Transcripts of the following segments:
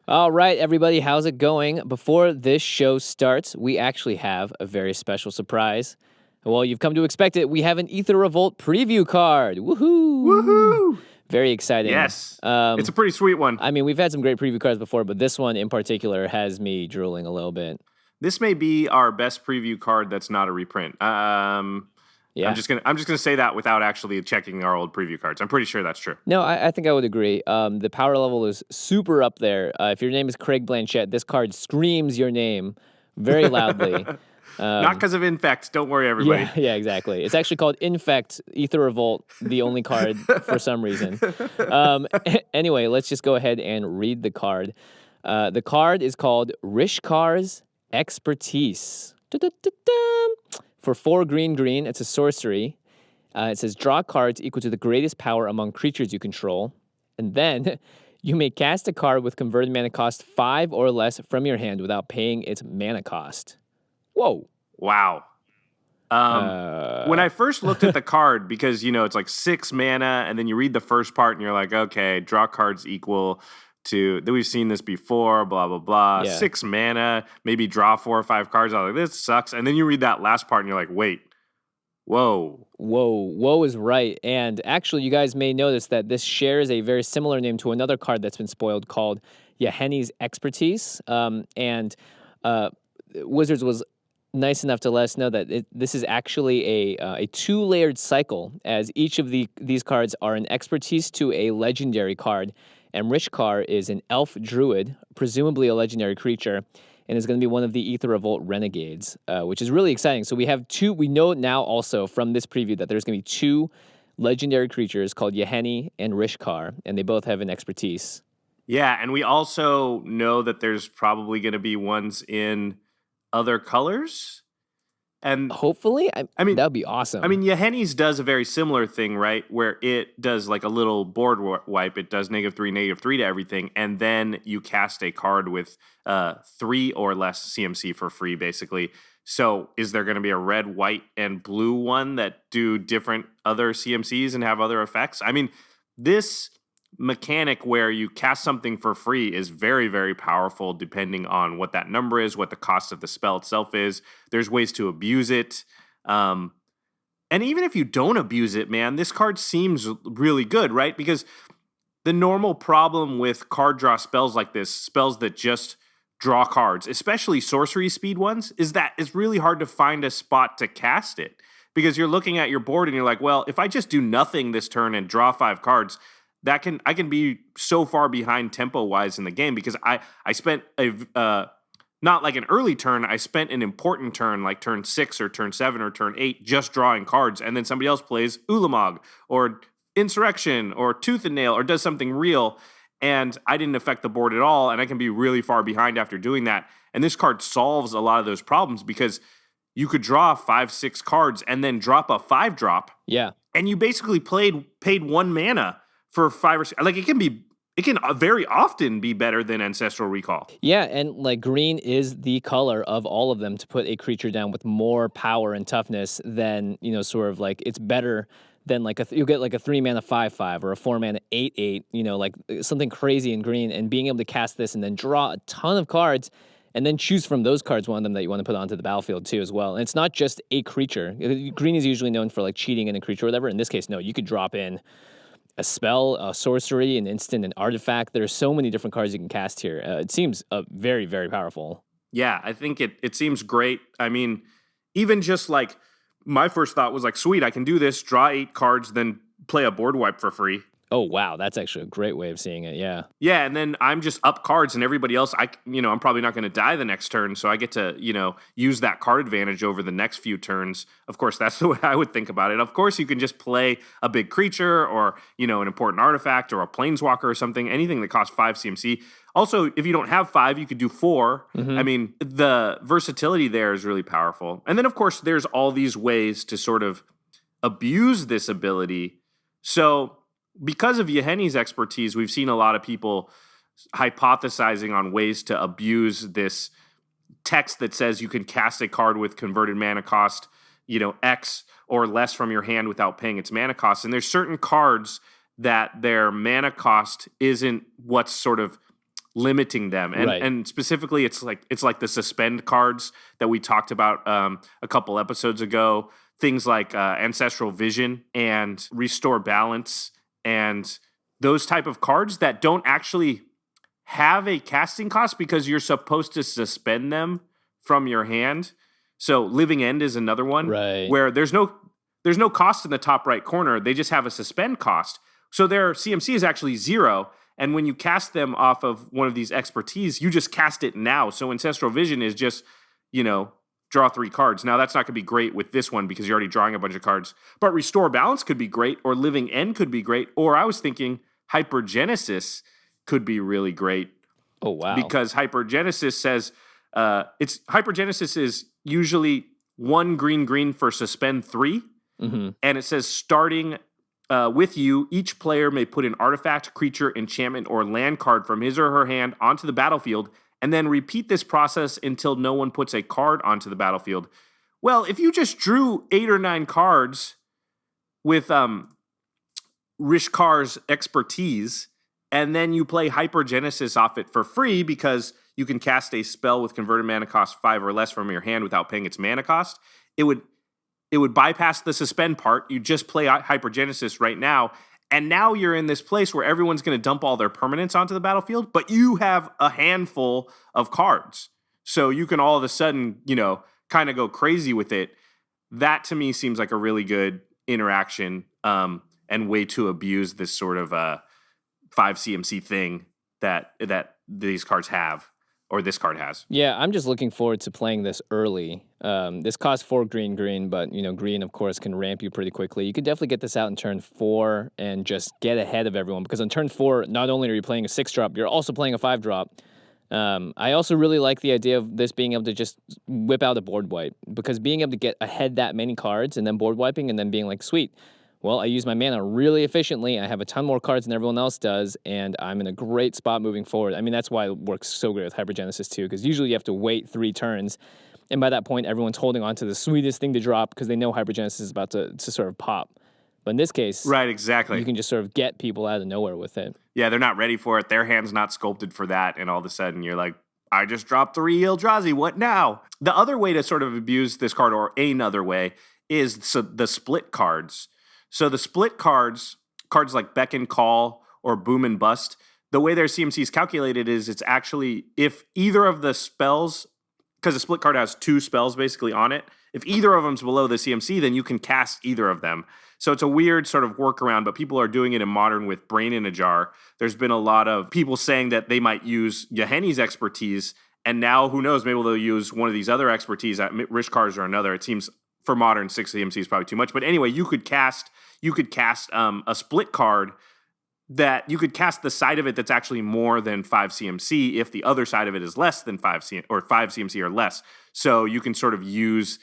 All right, everybody, how's it going? Before this show starts, we actually have a very special surprise. Well, you've come to expect it. We have an Aether Revolt preview card. Woohoo! Woohoo! Very exciting. Yes. It's a pretty sweet one. I mean, we've had some great preview cards before, but this one in particular has me drooling a little bit. This may be our best preview card that's not a reprint. Yeah. I'm just gonna say that without actually checking our old preview cards. I'm pretty sure that's true. No, I think I would agree. The power level is super up there. If your name is Craig Blanchett, this card screams your name very loudly. Not because of Infect. Don't worry, everybody. Yeah, exactly. It's actually called Infect Aether Revolt, the only card for some reason. Anyway, let's just go ahead and read the card. The card is called RISHKAR'S Expertise. Da-da-da-da. For 4 green, it's a sorcery. It says draw cards equal to the greatest power among creatures you control. And then you may cast a card with converted mana cost 5 or less from your hand without paying its mana cost. Whoa. Wow. When I first looked at the card, because, it's like 6 mana, and then you read the first part and you're like, okay, draw cards equal to, we've seen this before, blah, blah, blah. Yeah. 6 mana, maybe draw 4 or 5 cards. I was like, this sucks. And then you read that last part and you're like, wait, whoa is right. And actually, you guys may notice that this shares a very similar name to another card that's been spoiled called Yahenni's Expertise. And Wizards was nice enough to let us know that this is actually a 2-layered cycle, as each of these cards are an expertise to a legendary card. And RISHKAR is an elf druid, presumably a legendary creature, and is going to be one of the Aether Revolt Renegades, which is really exciting. So we have 2, we know now also from this preview that there's going to be 2 legendary creatures called Yahenni and RISHKAR, and they both have an expertise. Yeah, and we also know that there's probably going to be ones in other colors. And hopefully, I mean, that would be awesome. I mean, Yahenni's does a very similar thing, right? Where it does like a little board wipe. It does -3 to everything. And then you cast a card with 3 or less CMC for free, basically. So is there going to be a red, white, and blue one that do different other CMCs and have other effects? I mean, this mechanic where you cast something for free is very, very powerful depending on what that number is, what the cost of the spell itself is. There's ways to abuse it. And even if you don't abuse it, man, this card seems really good, right? Because the normal problem with card draw spells like this, spells that just draw cards, especially sorcery speed ones, is that it's really hard to find a spot to cast it. Because you're looking at your board and you're like, well, if I just do nothing this turn and draw 5 cards, I can be so far behind tempo-wise in the game, because I spent not like an early turn, I spent an important turn like turn 6 or turn 7 or turn 8 just drawing cards, and then somebody else plays Ulamog or Insurrection or Tooth and Nail or does something real, and I didn't affect the board at all, and I can be really far behind after doing that. And this card solves a lot of those problems, because you could draw 5-6 cards and then drop a 5-drop. Yeah. And you basically paid 1 mana for 5 or 6. Like, it can very often be better than Ancestral Recall. Yeah, and like green is the color of all of them to put a creature down with more power and toughness than, sort of like it's better than like you'll get like a 3 mana 5/5 or a 4 mana 8/8, like something crazy in green, and being able to cast this and then draw a ton of cards and then choose from those cards one of them that you want to put onto the battlefield too as well. And it's not just a creature. Green is usually known for like cheating in a creature or whatever. In this case, no, you could drop in a spell, a sorcery, an instant, an artifact. There are so many different cards you can cast here. It seems very, very powerful. Yeah, I think it seems great. I mean, even just like my first thought was like, sweet, I can do this, draw 8 cards, then play a board wipe for free. Oh, wow. That's actually a great way of seeing it. Yeah. Yeah. And then I'm just up cards, and everybody else, I'm probably not going to die the next turn. So I get to, use that card advantage over the next few turns. Of course, that's the way I would think about it. Of course, you can just play a big creature or, an important artifact or a planeswalker or something, anything that costs 5 CMC. Also, if you don't have 5, you could do 4. Mm-hmm. I mean, the versatility there is really powerful. And then, of course, there's all these ways to sort of abuse this ability. So because of Yahenni's expertise, we've seen a lot of people hypothesizing on ways to abuse this text that says you can cast a card with converted mana cost, X or less from your hand without paying its mana cost. And there's certain cards that their mana cost isn't what's sort of limiting them. And specifically, it's like the suspend cards that we talked about a couple episodes ago. Things like Ancestral Vision and Restore Balance and those type of cards that don't actually have a casting cost because you're supposed to suspend them from your hand. So Living End is another one where there's no cost in the top right corner. They just have a suspend cost. So their CMC is actually 0. And when you cast them off of one of these expertise, you just cast it now. So Ancestral Vision is just, draw 3 cards. Now, that's not going to be great with this one because you're already drawing a bunch of cards. But Restore Balance could be great, or Living End could be great. Or I was thinking Hypergenesis could be really great. Oh, wow. Because Hypergenesis says Hypergenesis is usually 1 green for suspend 3. Mm-hmm. And it says starting with you, each player may put an artifact, creature, enchantment, or land card from his or her hand onto the battlefield, and then repeat this process until no one puts a card onto the battlefield. Well, if you just drew 8 or 9 cards with RISHKAR'S expertise, and then you play Hypergenesis off it for free because you can cast a spell with converted mana cost 5 or less from your hand without paying its mana cost, it would bypass the suspend part. You just play Hypergenesis right now, and now you're in this place where everyone's going to dump all their permanents onto the battlefield, but you have a handful of cards. So you can all of a sudden, kind of go crazy with it. That to me seems like a really good interaction and way to abuse this sort of 5 CMC thing that these cards have. Or this card has. Yeah, I'm just looking forward to playing this early. This costs 4 green, but green, of course, can ramp you pretty quickly. You could definitely get this out in turn 4 and just get ahead of everyone, because on turn 4, not only are you playing a 6-drop, you're also playing a 5-drop. I also really like the idea of this being able to just whip out a board wipe, because being able to get ahead that many cards and then board wiping and then being like, sweet, well, I use my mana really efficiently. I have a ton more cards than everyone else does, and I'm in a great spot moving forward. I mean, that's why it works so great with Hypergenesis too, because usually you have to wait 3 turns, and by that point, everyone's holding on to the sweetest thing to drop because they know Hypergenesis is about to sort of pop. But in this case, right, exactly, you can just sort of get people out of nowhere with it. Yeah, they're not ready for it. Their hand's not sculpted for that, and all of a sudden you're like, I just dropped 3 Eldrazi. What now? The other way to sort of abuse this card, or another way, is the split cards. So the split cards like Beckon Call or Boom and Bust, the way their CMC is calculated is it's actually if either of the spells, because a split card has 2 spells basically on it, if either of them's below the CMC, then you can cast either of them. So it's a weird sort of workaround, but people are doing it in Modern with Brain in a Jar. There's been a lot of people saying that they might use Yahenni's expertise, and now who knows, maybe they'll use one of these other expertise, RISHKAR'S or another. It seems for Modern 6 CMC is probably too much. But anyway, you could cast a split card that you could cast the side of it that's actually more than 5 CMC if the other side of it is less than 5 CMC or 5 CMC or less. So you can sort of use,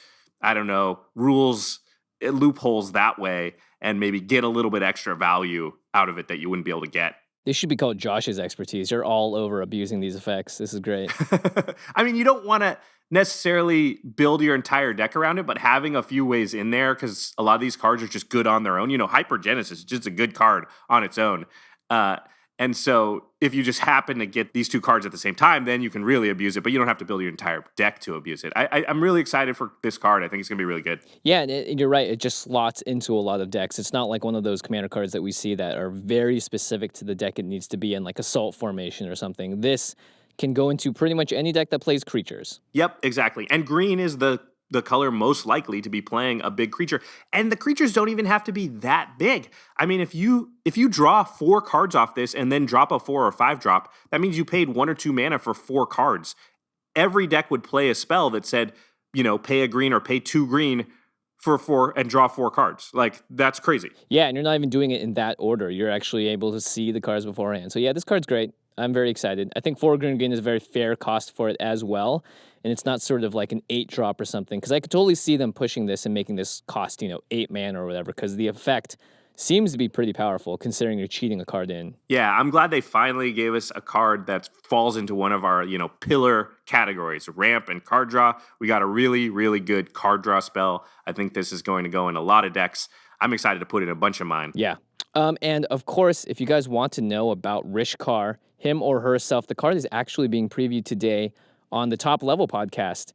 rules, loopholes that way and maybe get a little bit extra value out of it that you wouldn't be able to get. This should be called Josh's expertise. You're all over abusing these effects. This is great. I mean, you don't want to necessarily build your entire deck around it, but having a few ways in there, because a lot of these cards are just good on their own. Hypergenesis is just a good card on its own. And so if you just happen to get these 2 cards at the same time, then you can really abuse it, but you don't have to build your entire deck to abuse it. I'm really excited for this card. I think it's going to be really good. Yeah, and you're right. It just slots into a lot of decks. It's not like one of those commander cards that we see that are very specific to the deck it needs to be in, like Assault Formation or something. This can go into pretty much any deck that plays creatures. Yep, exactly. And green is the color most likely to be playing a big creature. And the creatures don't even have to be that big. I mean, if you draw 4 cards off this and then drop a 4 or 5 drop, that means you paid 1 or 2 mana for 4 cards. Every deck would play a spell that said, pay a green or pay 2 green for 4 and draw 4 cards. Like, that's crazy. Yeah, and you're not even doing it in that order. You're actually able to see the cards beforehand. So yeah, this card's great. I'm very excited. I think 4 green is a very fair cost for it as well. And it's not sort of like an 8-drop or something. Because I could totally see them pushing this and making this cost, 8 mana or whatever. Because the effect seems to be pretty powerful considering you're cheating a card in. Yeah, I'm glad they finally gave us a card that falls into one of our, pillar categories, ramp and card draw. We got a really, really good card draw spell. I think this is going to go in a lot of decks. I'm excited to put in a bunch of mine. Yeah. And of course, if you guys want to know about RISHKAR, him or herself. The card is actually being previewed today on the Top Level podcast.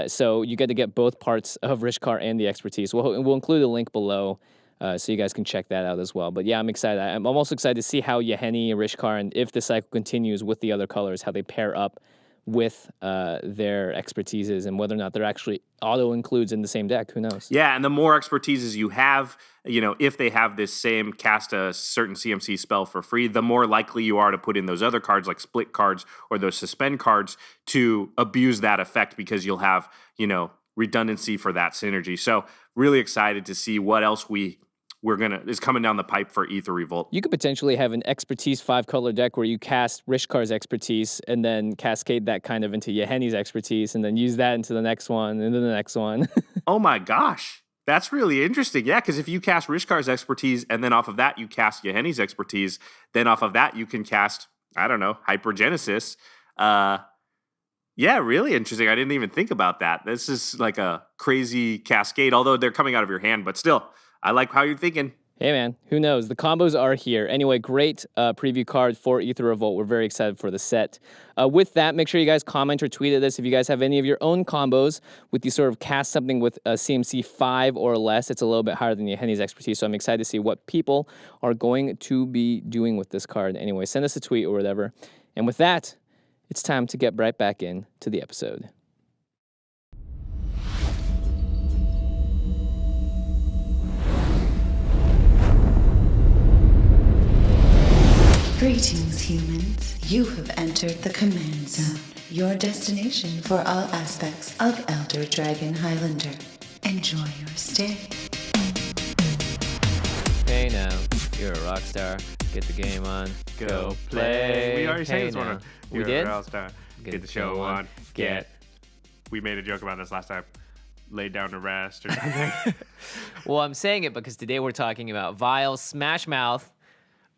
So you get to get both parts of Rishkar and the expertise. We'll include a link below so you guys can check that out as well. But yeah, I'm excited. I'm also excited to see how Yahenni, Rishkar, and if the cycle continues with the other colors, how they pair up with their expertises and whether or not they're actually auto-includes in the same deck. Who knows? Yeah, and the more expertises you have, if they have this same cast a certain CMC spell for free, the more likely you are to put in those other cards like split cards or those suspend cards to abuse that effect because you'll have, redundancy for that synergy. So really excited to see what else is coming down the pipe for Aether Revolt. You could potentially have an expertise 5-color deck where you cast RISHKAR'S expertise and then cascade that kind of into Yahenni's expertise and then use that into the next one and then the next one. Oh my gosh. That's really interesting. Yeah, because if you cast RISHKAR'S expertise and then off of that you cast Yahenni's expertise, then off of that you can cast, I don't know, Hypergenesis. Yeah, really interesting. I didn't even think about that. This is like a crazy cascade, although they're coming out of your hand, but still. I like how you're thinking. Hey, man, who knows? The combos are here. Anyway, great preview card for Aether Revolt. We're very excited for the set. With that, make sure you guys comment or tweet at us if you guys have any of your own combos with you sort of cast something with a CMC 5 or less. It's a little bit higher than Yahenni's expertise, so I'm excited to see what people are going to be doing with this card. Anyway, send us a tweet or whatever. And with that, it's time to get right back into the episode. Greetings, humans. You have entered the Command Zone, your destination for all aspects of Elder Dragon Highlander. Enjoy your stay. Hey now, you're a rock star. Get the game on. Go play. We already sang Hey this now. one. We You're did? a rock star. Get the show on. We made a joke about this last time. Lay down to rest or something. Well, I'm saying it because today we're talking about Vial, Smash Mouth,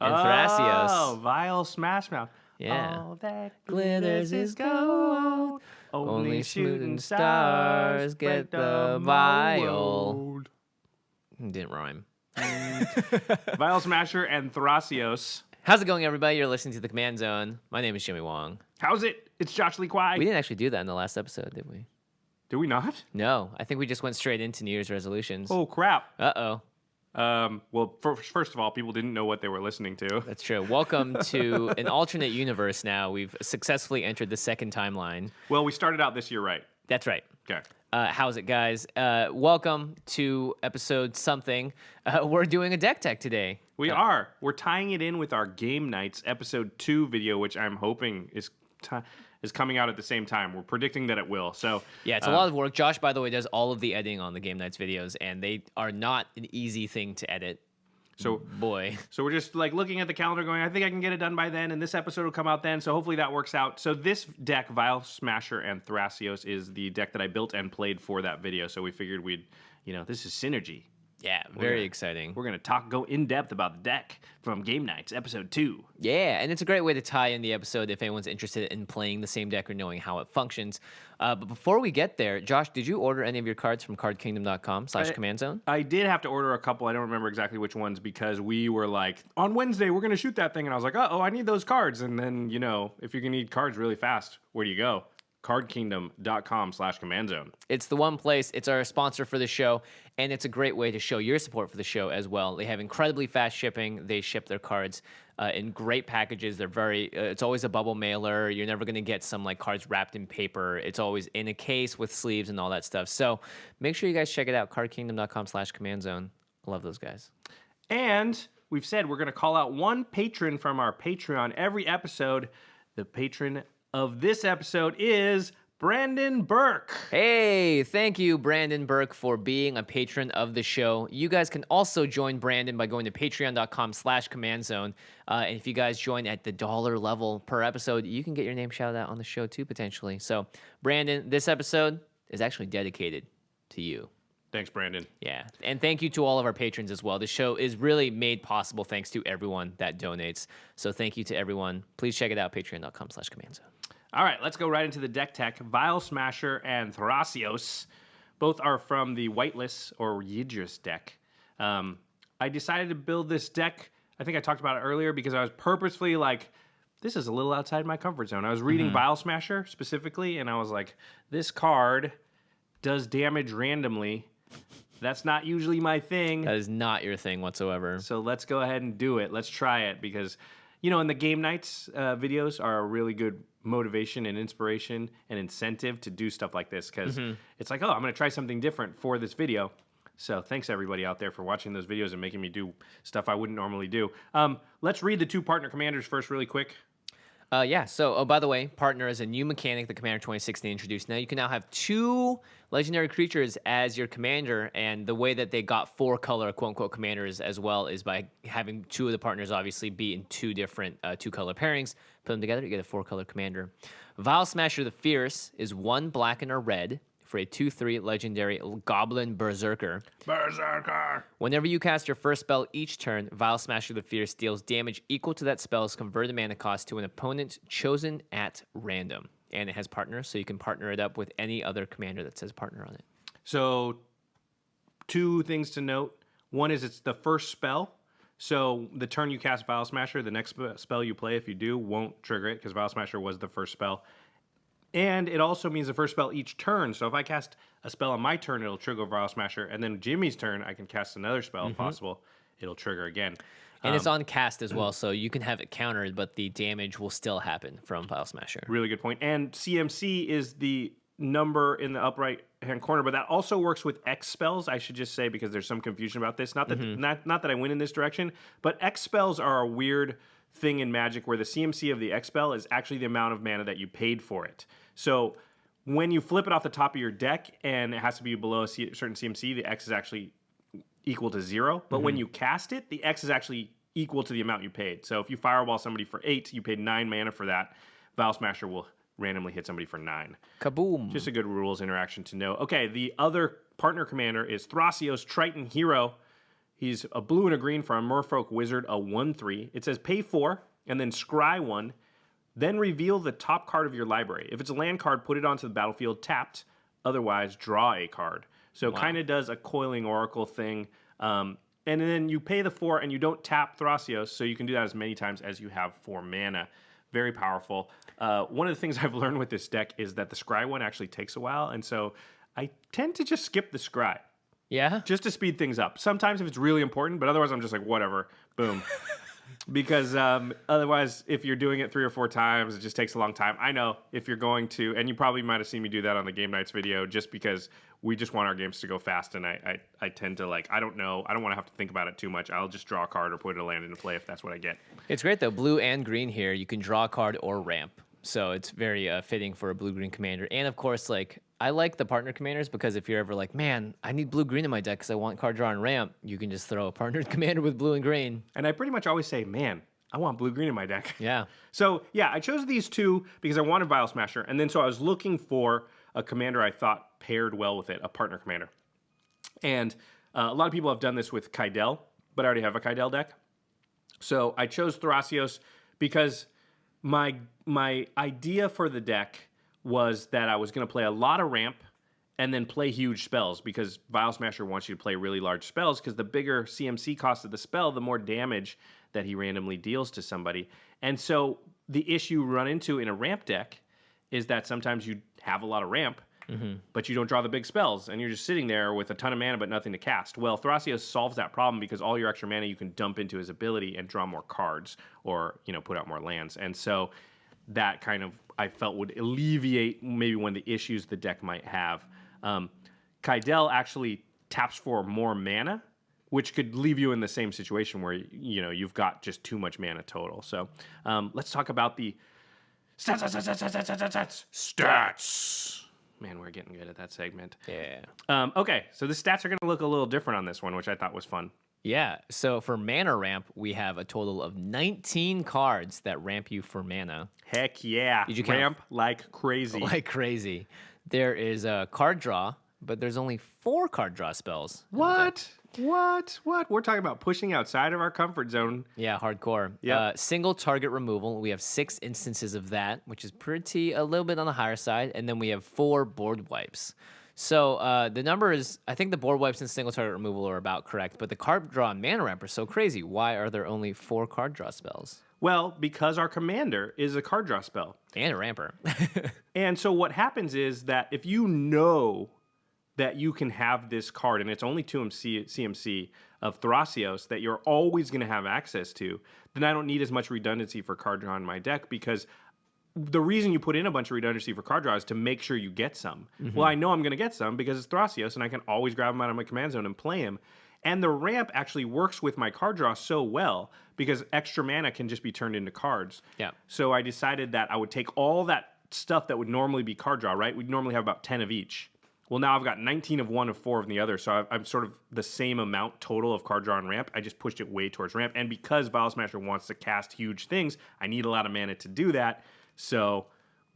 and Thrasios. Oh, Vial Smash Mouth. Yeah. All that glitters is gold. Only shooting stars get the vial. Didn't rhyme. Vial Smasher and Thrasios. How's it going, everybody? You're listening to the Command Zone. My name is Jimmy Wong. How's it? It's Josh Lee Kwai. We didn't actually do that in the last episode, did we? Did we not? No, I think we just went straight into New Year's resolutions. Oh, crap. Uh-oh. Well, first of all, people didn't know what they were listening to. That's true. Welcome to an alternate universe now. We've successfully entered the second timeline. Well, we started out this year right. That's right. Okay. How's it, guys? Welcome to episode something. We're doing a deck tech today. We are. We're tying it in with our Game Nights episode 2 video, which I'm hoping is coming out at the same time. We're predicting that it will. So yeah, it's a lot of work. Josh, by the way, does all of the editing on the Game Nights videos, and they are not an easy thing to edit. So boy. So we're just like looking at the calendar going, I think I can get it done by then, and this episode will come out then, so hopefully that works out. So this deck, Vial Smasher and Thrasios, is the deck that I built and played for that video, so we figured we'd, this is synergy. Yeah, very exciting. We're going to go in depth about the deck from Game Nights, episode 2. Yeah, and it's a great way to tie in the episode if anyone's interested in playing the same deck or knowing how it functions. But before we get there, Josh, did you order any of your cards from cardkingdom.com/commandzone? I did have to order a couple. I don't remember exactly which ones because we were like, on Wednesday, we're going to shoot that thing. And I was like, I need those cards. And then, if you're going to need cards really fast, where do you go? cardkingdom.com/commandzone. It's the one place. It's our sponsor for the show, and it's a great way to show your support for the show as well. They have incredibly fast shipping. They ship their cards in great packages. They're very. It's always a bubble mailer. You're never going to get some cards wrapped in paper. It's always in a case with sleeves and all that stuff. So make sure you guys check it out. cardkingdom.com/commandzone. I love those guys. And we've said we're going to call out one patron from our Patreon every episode. The patron of this episode is Brandon Burke. Hey, thank you, Brandon Burke, for being a patron of the show. You guys can also join Brandon by going to patreon.com/commandzone. And if you guys join at the $1 level per episode, you can get your name shouted out on the show too, potentially. So, Brandon, this episode is actually dedicated to you. Thanks, Brandon. Yeah, and thank you to all of our patrons as well. The show is really made possible thanks to everyone that donates. So thank you to everyone. Please check it out, patreon.com/commandzone. All right, let's go right into the deck tech. Vial Smasher and Thrasios. Both are from the Whitelist or Yidris deck. I decided to build this deck. I think I talked about it earlier because I was purposefully this is a little outside my comfort zone. I was reading Vial Smasher specifically, and I was like, this card does damage randomly. That's not usually my thing. That is not your thing whatsoever. So let's go ahead and do it. Let's try it because, in the game nights videos are a really good motivation and inspiration and incentive to do stuff like this because it's like, oh, I'm going to try something different for this video. So thanks everybody out there for watching those videos and making me do stuff I wouldn't normally do. Let's read the 2 partner commanders first really quick. Yeah, so, by the way, Partner is a new mechanic that Commander 2016 introduced. Now, you can now have 2 legendary creatures as your commander, and the way that they got 4-color, quote-unquote, commanders as well is by having 2 of the partners, obviously, be in 2 different 2-color pairings. Put them together, you get a 4-color commander. Vial Smasher the Fierce is 1 black and a red for a 2/3 legendary Goblin Berserker. Berserker! Whenever you cast your first spell each turn, Vial Smasher the Fierce deals damage equal to that spell's converted mana cost to an opponent chosen at random. And it has partners, so you can partner it up with any other commander that says partner on it. So 2 things to note. One is it's the first spell. So the turn you cast Vial Smasher, the next spell you play, if you do, won't trigger it because Vial Smasher was the first spell. And it also means the first spell each turn. So if I cast a spell on my turn, it'll trigger Vial Smasher. And then Jimmy's turn, I can cast another spell if possible. It'll trigger again. And it's on cast as well, so you can have it countered, but the damage will still happen from Vial Smasher. Really good point. And CMC is the number in the upper right-hand corner, but that also works with X spells, I should just say, because there's some confusion about this. Not that not that I went in this direction, but X spells are a weird thing in Magic where the CMC of the X spell is actually the amount of mana that you paid for it. So when you flip it off the top of your deck and it has to be below a certain CMC, the X is actually equal to 0. But when you cast it, the X is actually equal to the amount you paid. So if you fireball somebody for 8, you paid 9 mana for that. Vial Smasher will randomly hit somebody for 9. Kaboom. Just a good rules interaction to know. Okay, the other partner commander is Thrasios, Triton Hero. He's a blue and a green for a Merfolk Wizard, a 1/3. It says pay 4 and then scry 1. Then reveal the top card of your library. If it's a land card, put it onto the battlefield tapped. Otherwise, draw a card. So kind of does a Coiling Oracle thing. And then you pay the 4 and you don't tap Thrasios, so you can do that as many times as you have 4 mana. Very powerful. One of the things I've learned with this deck is that the scry one actually takes a while, and so I tend to just skip the scry. Yeah? Just to speed things up. Sometimes if it's really important, but otherwise I'm just like, whatever, boom. Because otherwise, if you're doing it 3 or 4 times, it just takes a long time. I know if you're going to, and you probably might have seen me do that on the Game Nights video, just because we just want our games to go fast, and I tend to I don't know, I don't want to have to think about it too much. I'll just draw a card or put a land into play if that's what I get. It's great though, blue and green here. You can draw a card or ramp. So it's very fitting for a blue-green commander. And of course, I like the partner commanders because if you're ever like, man, I need blue-green in my deck because I want card draw and ramp, you can just throw a partnered commander with blue and green. And I pretty much always say, man, I want blue-green in my deck. Yeah. So, yeah, I chose these 2 because I wanted Vial Smasher. And then so I was looking for a commander I thought paired well with it, a partner commander. And a lot of people have done this with Kydel, but I already have a Kydel deck. So I chose Thrasios because my idea for the deck was that I was going to play a lot of ramp and then play huge spells because Vial Smasher wants you to play really large spells because the bigger CMC cost of the spell, the more damage that he randomly deals to somebody. And so the issue you run into in a ramp deck is that sometimes you have a lot of ramp, but you don't draw the big spells, and you're just sitting there with a ton of mana but nothing to cast. Well, Thrasios solves that problem because all your extra mana you can dump into his ability and draw more cards or, put out more lands. And so that kind of, I felt, would alleviate maybe one of the issues the deck might have. Kydel actually taps for more mana, which could leave you in the same situation where, you've got just too much mana total. So let's talk about the stats. Man, we're getting good at that segment. Yeah. Okay, so the stats are going to look a little different on this one, which I thought was fun. Yeah, so for mana ramp, we have a total of 19 cards that ramp you for mana. Heck yeah. Did you count? Ramp like crazy. Like crazy. There is a card draw, but there's only 4 card draw spells. What? We're talking about pushing outside of our comfort zone. Yeah, hardcore. Yeah. Single target removal. We have 6 instances of that, which is a little bit on the higher side. And then we have 4 board wipes. So the number is, I think the board wipes and single target removal are about correct, but the card draw and mana ramp are so crazy. Why are there only 4 card draw spells? Well, because our commander is a card draw spell. And a ramper. And so what happens is that if you know that you can have this card, and it's only 2 CMC of Thrasios that you're always going to have access to, then I don't need as much redundancy for card draw in my deck, because the reason you put in a bunch of redundancy for card draw is to make sure you get some. Well, I know I'm going to get some because it's Thrasios, and I can always grab him out of my command zone and play him. And the ramp actually works with my card draw so well because extra mana can just be turned into cards. Yeah. So I decided that I would take all that stuff that would normally be card draw, right? We'd normally have about 10 of each. Well, now I've got 19 of one of 4 of the other, so I'm sort of the same amount total of card draw and ramp. I just pushed it way towards ramp. And because Vial Smasher wants to cast huge things, I need a lot of mana to do that. So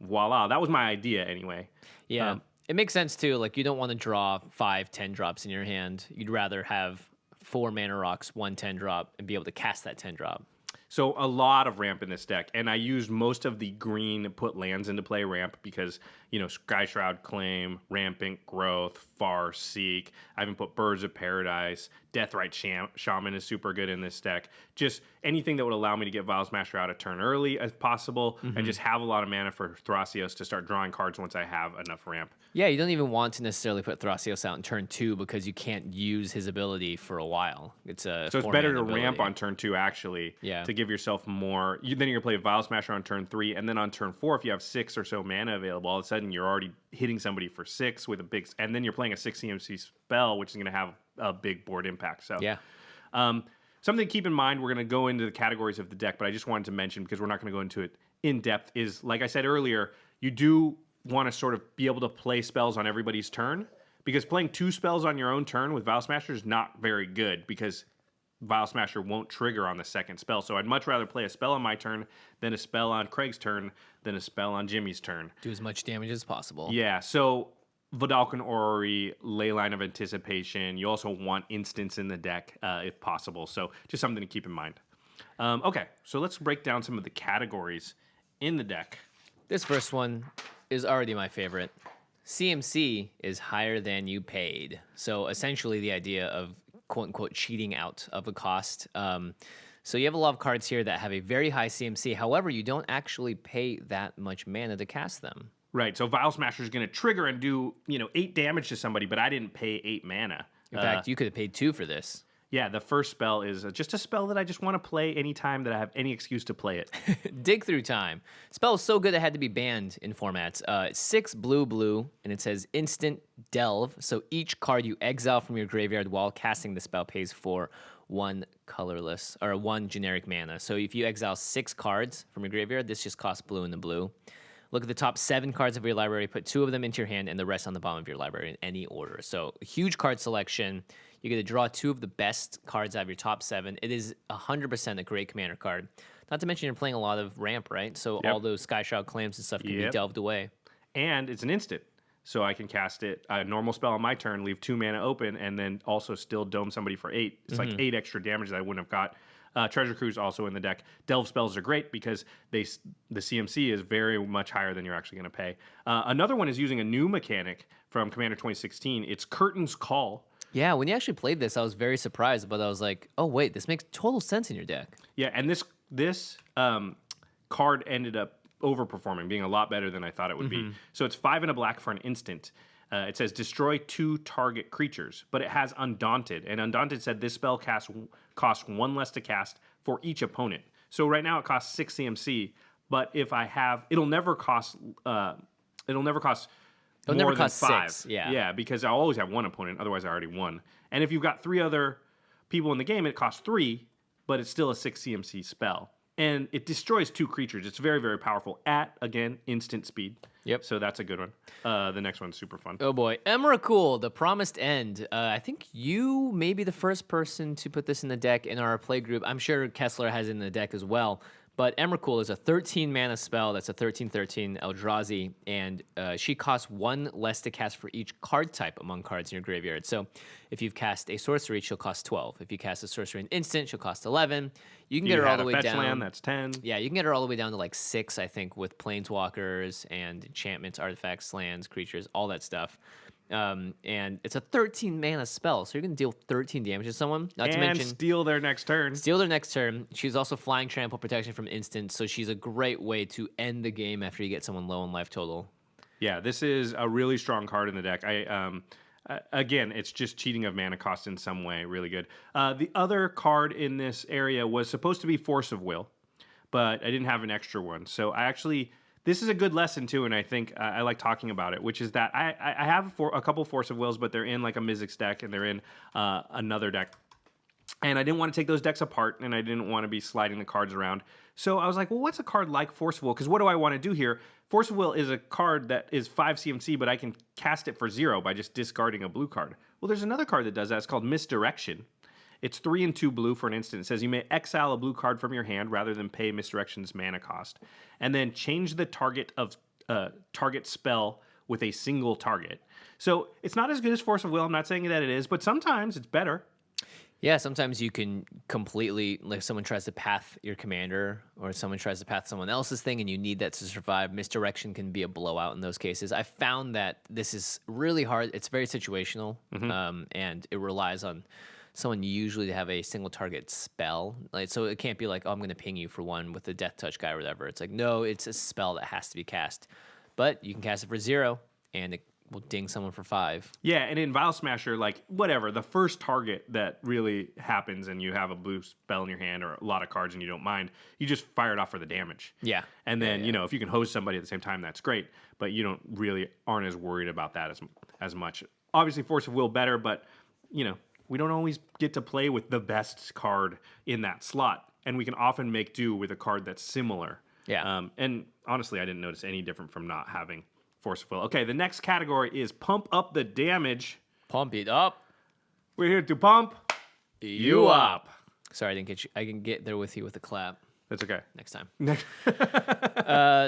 voila, that was my idea anyway. Yeah. It makes sense too. Like, you don't want to draw 5, 10 drops in your hand. You'd rather have 4 mana rocks, 1 10 drop, and be able to cast that 10 drop. So a lot of ramp in this deck, and I used most of the green put lands into play ramp because, you know, Sky Shroud Claim, Rampant Growth, Far Seek. I even put Birds of Paradise. Deathrite Shaman is super good in this deck. Just anything that would allow me to get Vial Smasher out a turn early as possible, and just have a lot of mana for Thrasios to start drawing cards once I have enough ramp. Yeah, you don't even want to necessarily put Thrasios out in turn 2 because you can't use his ability for a while. It's a So it's better to ramp on turn 2, actually, Yeah. to give yourself more. Then you're going to play Vial Smasher on turn 3, and then on turn 4, if you have 6 or so mana available, all of a sudden you're already hitting somebody for 6 with a big, and then you're playing a 6 CMC spell, which is going to have a big board impact. So Yeah. something to keep in mind, we're going to go into the categories of the deck, but I just wanted to mention, because we're not going to go into it in depth, is, like I said earlier, you do want to sort of be able to play spells on everybody's turn, because playing 2 spells on your own turn with Vial Smasher is not very good, because Vial Smasher won't trigger on the second spell. So I'd much rather play a spell on my turn than a spell on Craig's turn than a spell on Jimmy's turn. Do as much damage as possible. Yeah, so Vidalcan Orrery, Leyline of Anticipation. You also want instants in the deck if possible. So just something to keep in mind. Okay, so let's break down some of the categories in the deck. This first one is already my favorite. CMC is higher than you paid. So essentially the idea of quote unquote cheating out of a cost. So you have a lot of cards here that have a very high CMC. However, you don't actually pay that much mana to cast them. Right, so Vial Smasher is going to trigger and do 8 damage to somebody, but I didn't pay 8 mana. In fact, you could have paid 2 for this. Yeah, the first spell is just a spell that I just want to play anytime that I have any excuse to play it. Dig Through Time. Spell is so good it had to be banned in formats. 6 blue, and it says instant delve. So each card you exile from your graveyard while casting the spell pays for 1 colorless, or 1 generic mana. So if you exile 6 cards from your graveyard, this just costs blue in the blue. Look at the top 7 cards of your library, put 2 of them into your hand, and the rest on the bottom of your library in any order. So huge card selection. You get to draw 2 of the best cards out of your top 7. It is 100% a great commander card. Not to mention you're playing a lot of ramp, right? So all those Sky Shroud Claims and stuff can be delved away. And it's an instant. So I can cast it, a normal spell on my turn, leave 2 mana open, and then also still dome somebody for 8. It's like 8 extra damage that I wouldn't have got. Treasure Cruise also in the deck. Delve spells are great because the CMC is very much higher than you're actually going to pay. Another one is using a new mechanic from Commander 2016. It's Curtain's Call. Yeah, when you actually played this, I was very surprised, but I was like, oh, wait, this makes total sense in your deck. Yeah, and this card ended up overperforming, being a lot better than I thought it would be. So it's 5 and a black for an instant. It says destroy 2 target creatures, but it has Undaunted. And Undaunted said this spell costs 1 less to cast for each opponent. So right now it costs 6 CMC, but if I have, it'll never cost more than 5. 6, Yeah, because I always have 1 opponent, otherwise I already won. And if you've got 3 other people in the game, it costs 3, but it's still a 6 CMC spell. And it destroys 2 creatures. It's very, very powerful at, again, instant speed. Yep. So that's a good one. The next one's super fun. Oh boy, Emrakul, the Promised End. I think you may be the first person to put this in the deck in our play group. I'm sure Kessler has it in the deck as well. But Emrakul is a 13 mana spell. That's a 13/13 Eldrazi, and she costs 1 less to cast for each card type among cards in your graveyard. So if you've cast a sorcery, she'll cost 12. If you cast a sorcery in instant, she'll cost 11. You can get her all the way down. Land, that's 10. Yeah, you can get her all the way down to like 6, I think, with planeswalkers and enchantments, artifacts, lands, creatures, all that stuff. And it's a 13 mana spell, so you're going to deal 13 damage to someone. Not to mention steal their next turn. steal their next turn. She's also flying trample protection from instants, so she's a great way to end the game after you get someone low in life total. Yeah, this is a really strong card in the deck. Again, it's just cheating of mana cost in some way. Really good. The other card in this area was supposed to be Force of Will, but I didn't have an extra one. So this is a good lesson too, and I think I like talking about it, which is that I have a couple Force of Wills, but they're in like a Mizzix deck, and they're in another deck. And I didn't want to take those decks apart, and I didn't want to be sliding the cards around. So I was like, well, what's a card like Force of Will? Because what do I want to do here? Force of Will is a card that is 5 CMC, but I can cast it for 0 by just discarding a blue card. Well, there's another card that does that. It's called Misdirection. It's 3 and 2 blue for an instant. It says you may exile a blue card from your hand rather than pay Misdirection's mana cost. And then change the target spell with a single target. So it's not as good as Force of Will. I'm not saying that it is, but sometimes it's better. Yeah, sometimes you can completely, like someone tries to path your commander or someone tries to path someone else's thing and you need that to survive. Misdirection can be a blowout in those cases. I found that this is really hard. It's very situational, and it relies on someone usually to have a single target spell. Like, so it can't be like, oh, I'm going to ping you for 1 with the Death Touch guy or whatever. It's like, no, it's a spell that has to be cast. But you can cast it for 0, and it will ding someone for 5. Yeah, and in Vial Smasher, like, whatever, the first target that really happens and you have a blue spell in your hand or a lot of cards and you don't mind, you just fire it off for the damage. Yeah. And then, you know, if you can hose somebody at the same time, that's great. But you aren't as worried about that as much. Obviously, Force of Will better, but, you know, we don't always get to play with the best card in that slot. And we can often make do with a card that's similar. Yeah. And honestly, I didn't notice any different from not having Force of Will. Okay, the next category is Pump Up the Damage. Pump it up. We're here to pump you up. Sorry, I didn't get you. I can get there with you with a clap That's okay. next time.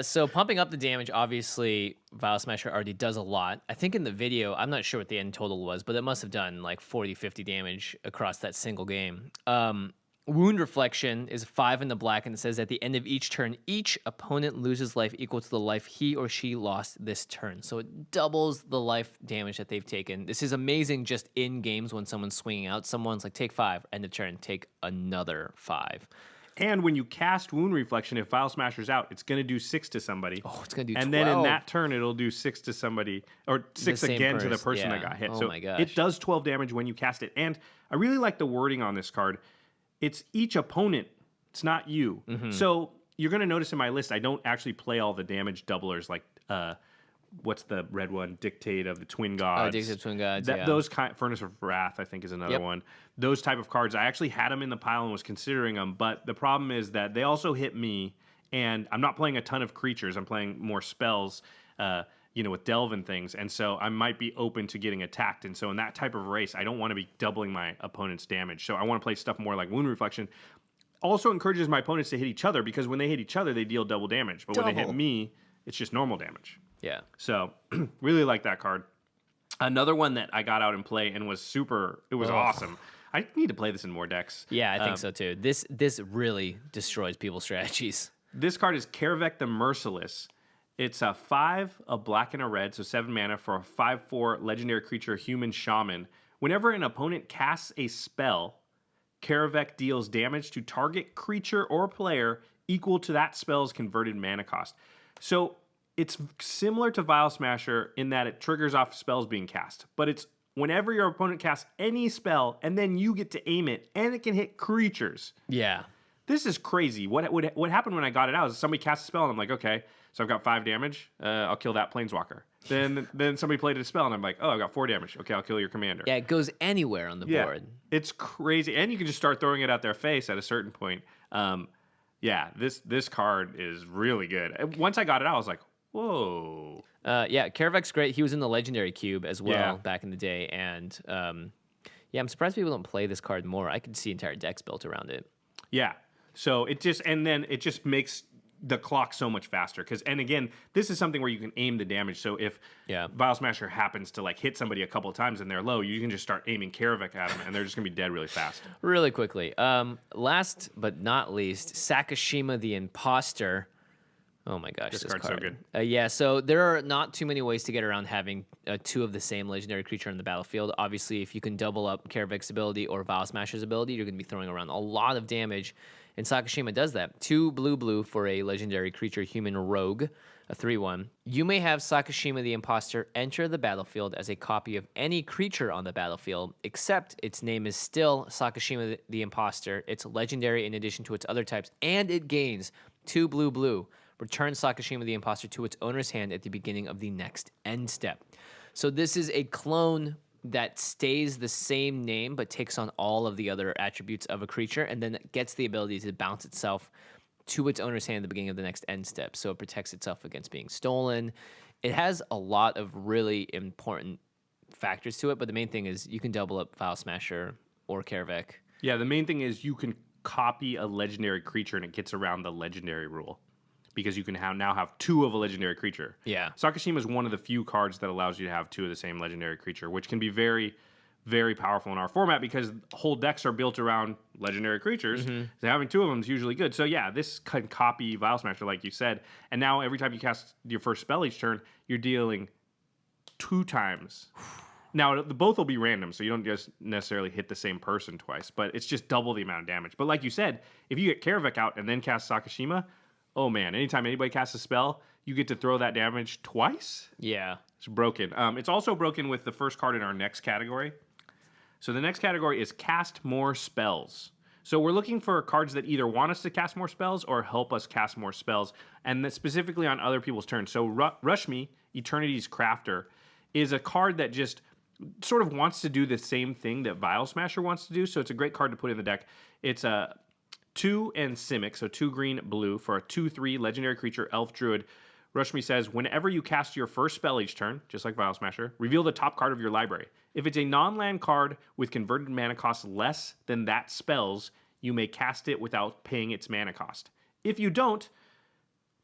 So pumping up the damage, obviously, Vial Smasher already does a lot. I think in the video, I'm not sure what the end total was, but it must have done like 40, 50 damage across that single game. Wound Reflection is 5 in the black, and it says at the end of each turn, each opponent loses life equal to the life he or she lost this turn. So it doubles the life damage that they've taken. This is amazing just in games when someone's swinging out. Someone's like, take 5, end of turn, take another 5. And when you cast Wound Reflection, if Vial Smasher's out, it's going to do 6 to somebody. Oh, it's going to do 12. And then in that turn, it'll do 6 to somebody, or 6 again to the person that got hit. Oh so my gosh. it does 12 damage when you cast it. And I really like the wording on this card. It's each opponent. It's not you. So you're going to notice in my list, I don't actually play all the damage doublers like, what's the red one? Dictate of the Twin Gods. Dictate of the Twin Gods, Those Furnace of Wrath, I think, is another one. Those type of cards, I actually had them in the pile and was considering them, but the problem is that they also hit me, and I'm not playing a ton of creatures. I'm playing more spells, with Delve and things, and so I might be open to getting attacked. And so in that type of race, I don't want to be doubling my opponent's damage. So I want to play stuff more like Wound Reflection. Also encourages my opponents to hit each other, because when they hit each other, they deal double damage. But when they hit me, it's just normal damage. Yeah. So really like that card. Another one that I got out and play and was awesome. I need to play this in more decks. Yeah, I think so too. This really destroys people's strategies. This card is Karavek the Merciless. It's a 5, a black and a red, so 7 mana for a 5/4 legendary creature, human shaman. Whenever an opponent casts a spell, Karavek deals damage to target creature or player equal to that spell's converted mana cost. So it's similar to Vial Smasher in that it triggers off spells being cast, but it's whenever your opponent casts any spell, and then you get to aim it, and it can hit creatures. Yeah. This is crazy. What happened when I got it out is somebody cast a spell, and I'm like, okay, so I've got 5 damage. I'll kill that planeswalker. Then somebody played a spell, and I'm like, oh, I've got 4 damage. Okay, I'll kill your commander. Yeah, it goes anywhere on the board. It's crazy, and you can just start throwing it at their face at a certain point. This card is really good. Once I got it out, I was like, whoa. Karavek's great. He was in the Legendary Cube as well back in the day, and I'm surprised people don't play this card more. I could see entire decks built around it. Yeah. So it just makes the clock so much faster. And again, this is something where you can aim the damage. So if Vial Smasher happens to like hit somebody a couple of times and they're low, you can just start aiming Karavek at them, and they're just gonna be dead really fast. Really quickly. Last but not least, Sakashima the Imposter. Oh my gosh, This this card's so card. good. Yeah, so there are not too many ways to get around having two of the same legendary creature on the battlefield. Obviously, if you can double up Karavek's ability or Vial Smasher's ability, you're going to be throwing around a lot of damage, and Sakashima does that. 2 blue for a legendary creature, human rogue, a 3/1. You may have Sakashima the Imposter enter the battlefield as a copy of any creature on the battlefield, except its name is still Sakashima the Imposter. It's legendary in addition to its other types, and it gains 2 blue. Return Sakashima the Imposter to its owner's hand at the beginning of the next end step. So this is a clone that stays the same name but takes on all of the other attributes of a creature, and then it gets the ability to bounce itself to its owner's hand at the beginning of the next end step. So it protects itself against being stolen. It has a lot of really important factors to it, but the main thing is you can double up Vial Smasher or Karavek. Yeah, the main thing is you can copy a legendary creature and it gets around the legendary rule, because you can now have 2 of a legendary creature. Yeah. Sakashima is one of the few cards that allows you to have 2 of the same legendary creature, which can be very, very powerful in our format because whole decks are built around legendary creatures. So having 2 of them is usually good. So yeah, this can copy Vial Smasher, like you said. And now every time you cast your first spell each turn, you're dealing 2 times. Now, both will be random, so you don't just necessarily hit the same person twice, but it's just double the amount of damage. But like you said, if you get Karavek out and then cast Sakashima, oh man, anytime anybody casts a spell, you get to throw that damage twice? Yeah. It's broken. It's also broken with the first card in our next category. So the next category is cast more spells. So we're looking for cards that either want us to cast more spells or help us cast more spells, and that's specifically on other people's turns. So Rush Me, Eternity's Crafter, is a card that just sort of wants to do the same thing that Vial Smasher wants to do, so it's a great card to put in the deck. It's a 2 and Simic, so 2 green, blue, for a 2/3 legendary creature, Elf Druid. Rush Me says, whenever you cast your first spell each turn, just like Vial Smasher, reveal the top card of your library. If it's a non-land card with converted mana cost less than that spell's, you may cast it without paying its mana cost. If you don't,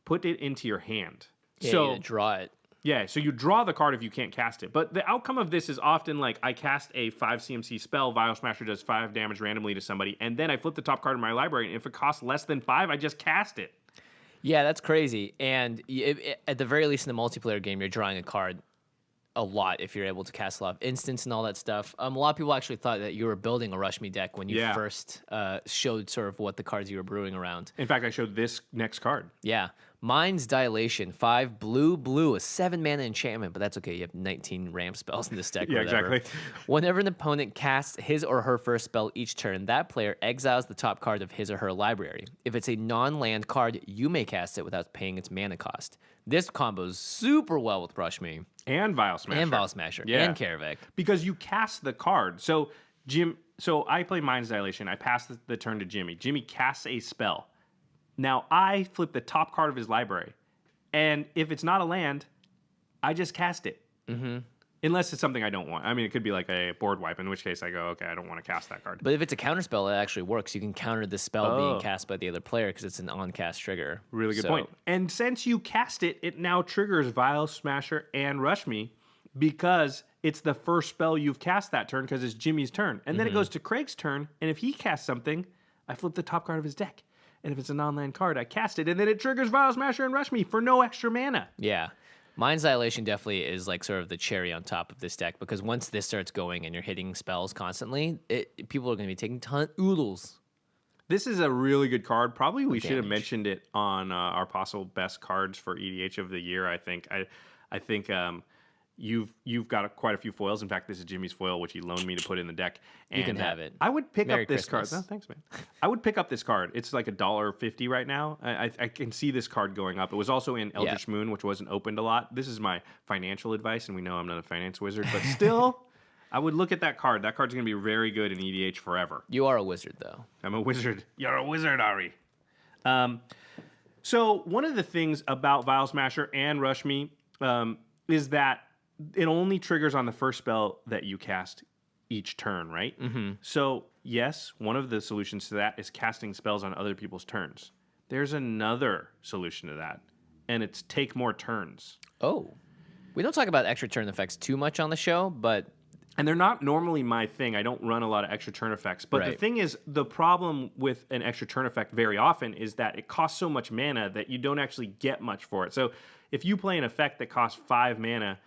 put it into your hand. Yeah, So you draw it. yeah, so you draw the card if you can't cast it. But the outcome of this is often like, I cast a 5 CMC spell, Vial Smasher does 5 damage randomly to somebody, and then I flip the top card of my library, and if it costs less than 5, I just cast it. Yeah, that's crazy. And at the very least in the multiplayer game, you're drawing a card a lot if you're able to cast a lot of instants and all that stuff. A lot of people actually thought that you were building a Rush Me deck when you first showed sort of what the cards you were brewing around. In fact, I showed this next card. Yeah. Mind's Dilation, 5 blue, a 7 mana enchantment, but that's okay. You have 19 ramp spells in this deck. Yeah, or whatever. exactly. Whenever an opponent casts his or her first spell each turn, that player exiles the top card of his or her library. If it's a non-land card, you may cast it without paying its mana cost. This combos super well with Rush Me. And Vial Smasher. And Vial Smasher. Yeah. And Karavek. Because you cast the card. So I play Mind's Dilation. I pass the turn to Jimmy. Jimmy casts a spell. Now I flip the top card of his library. And if it's not a land, I just cast it. Mm-hmm. Unless it's something I don't want. I mean, it could be like a board wipe, in which case I go, okay, I don't want to cast that card. But if it's a counter spell, it actually works. You can counter the spell being cast by the other player because it's an on-cast trigger. Really good point. And since you cast it, it now triggers Vial Smasher and Rush Me because it's the first spell you've cast that turn because it's Jimmy's turn. And then it goes to Craig's turn, and if he casts something, I flip the top card of his deck. And if it's a non-land card, I cast it, and then it triggers Vial Smasher and Rush Me for no extra mana. Yeah. Mind's Dilation definitely is like sort of the cherry on top of this deck because once this starts going and you're hitting spells constantly, people are going to be taking oodles. This is a really good card. Probably we should have mentioned it on our possible best cards for EDH of the year. I think. I think you've got quite a few foils. In fact, this is Jimmy's foil, which he loaned me to put in the deck. And you can have it. I would pick Merry up this Christmas. card. Oh, thanks, man. I would pick up this card. It's like $1.50 right now. I can see this card going up. It was also in Eldritch Moon, which wasn't opened a lot. This is my financial advice, and we know I'm not a finance wizard, but still, I would look at that card. That card's going to be very good in EDH forever. You are a wizard, though. I'm a wizard. You're a wizard, Ari. So one of the things about Vial Smasher and Rush Me is that it only triggers on the first spell that you cast each turn, right? Mm-hmm. So, yes, one of the solutions to that is casting spells on other people's turns. There's another solution to that, and it's take more turns. Oh. We don't talk about extra turn effects too much on the show, but And they're not normally my thing. I don't run a lot of extra turn effects. But the Right. thing is, the problem with an extra turn effect very often is that it costs so much mana that you don't actually get much for it. So if you play an effect that costs 5 mana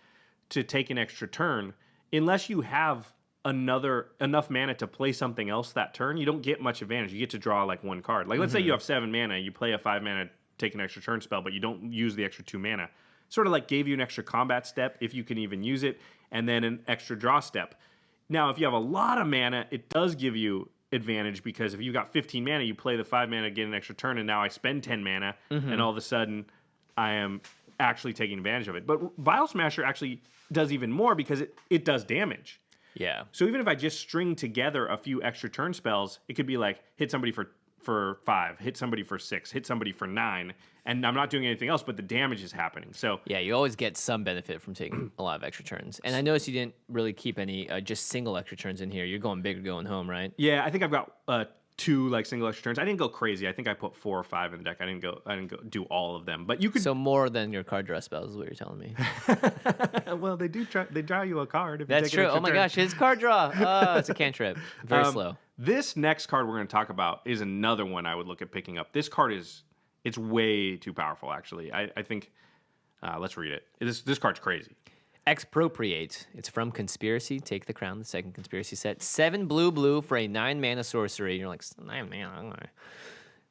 to take an extra turn, unless you have enough mana to play something else that turn, you don't get much advantage. You get to draw like one card. Like let's say you have 7 mana, you play a 5 mana take an extra turn spell, but you don't use the extra 2 mana. Sort of like gave you an extra combat step if you can even use it, and then an extra draw step. Now, if you have a lot of mana, it does give you advantage because if you got 15 mana, you play the 5 mana, get an extra turn, and now I spend 10 mana, and all of a sudden I am actually taking advantage of it. But Vial Smasher actually does even more because it does damage. Yeah. So even if I just string together a few extra turn spells, it could be like hit somebody for 5, hit somebody for 6, hit somebody for 9, and I'm not doing anything else, but the damage is happening. So Yeah, you always get some benefit from taking a lot of extra turns. And I noticed you didn't really keep any just single extra turns in here. You're going big or going home, right? yeah, I think I've got 2 like single extra turns. I didn't go crazy. I think I put 4 or 5 in the deck. I didn't go do all of them. But you could So more than your card draw spells is what you're telling me. well, they draw you a card if you That's take an true. extra Oh my turn. gosh, his card draw. Oh, it's a cantrip. Very slow. This next card we're going to talk about is another one I would look at picking up. This card it's way too powerful, actually. I think, let's read it. This card's crazy. Expropriate. It's from Conspiracy. Take the Crown, the second Conspiracy set. 7 blue for a 9 mana sorcery. You're like, 9 mana?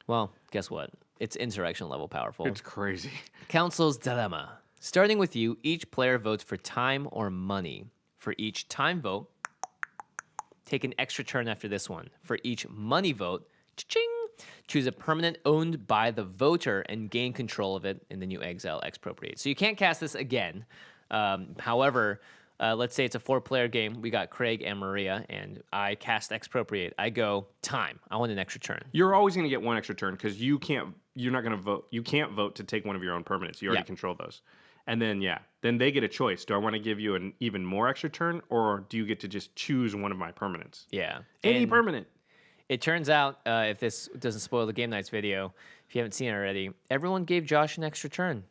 Well, guess what? It's insurrection level powerful. It's crazy. Council's Dilemma. Starting with you, each player votes for time or money. For each time vote, take an extra turn after this one. For each money vote, cha-ching, choose a permanent owned by the voter and gain control of it, and then you exile Expropriate. So you can't cast this again. However, let's say it's a 4-player game. We got Craig and Maria, and I cast Expropriate. I go, time. I want an extra turn. You're always going to get one extra turn because you're not going to vote. You can't vote to take one of your own permanents. You already control those. And then, then they get a choice. Do I want to give you an even more extra turn, or do you get to just choose one of my permanents? Yeah. Any And permanent. it turns out, if this doesn't spoil the Game Nights video, if you haven't seen it already, everyone gave Josh an extra turn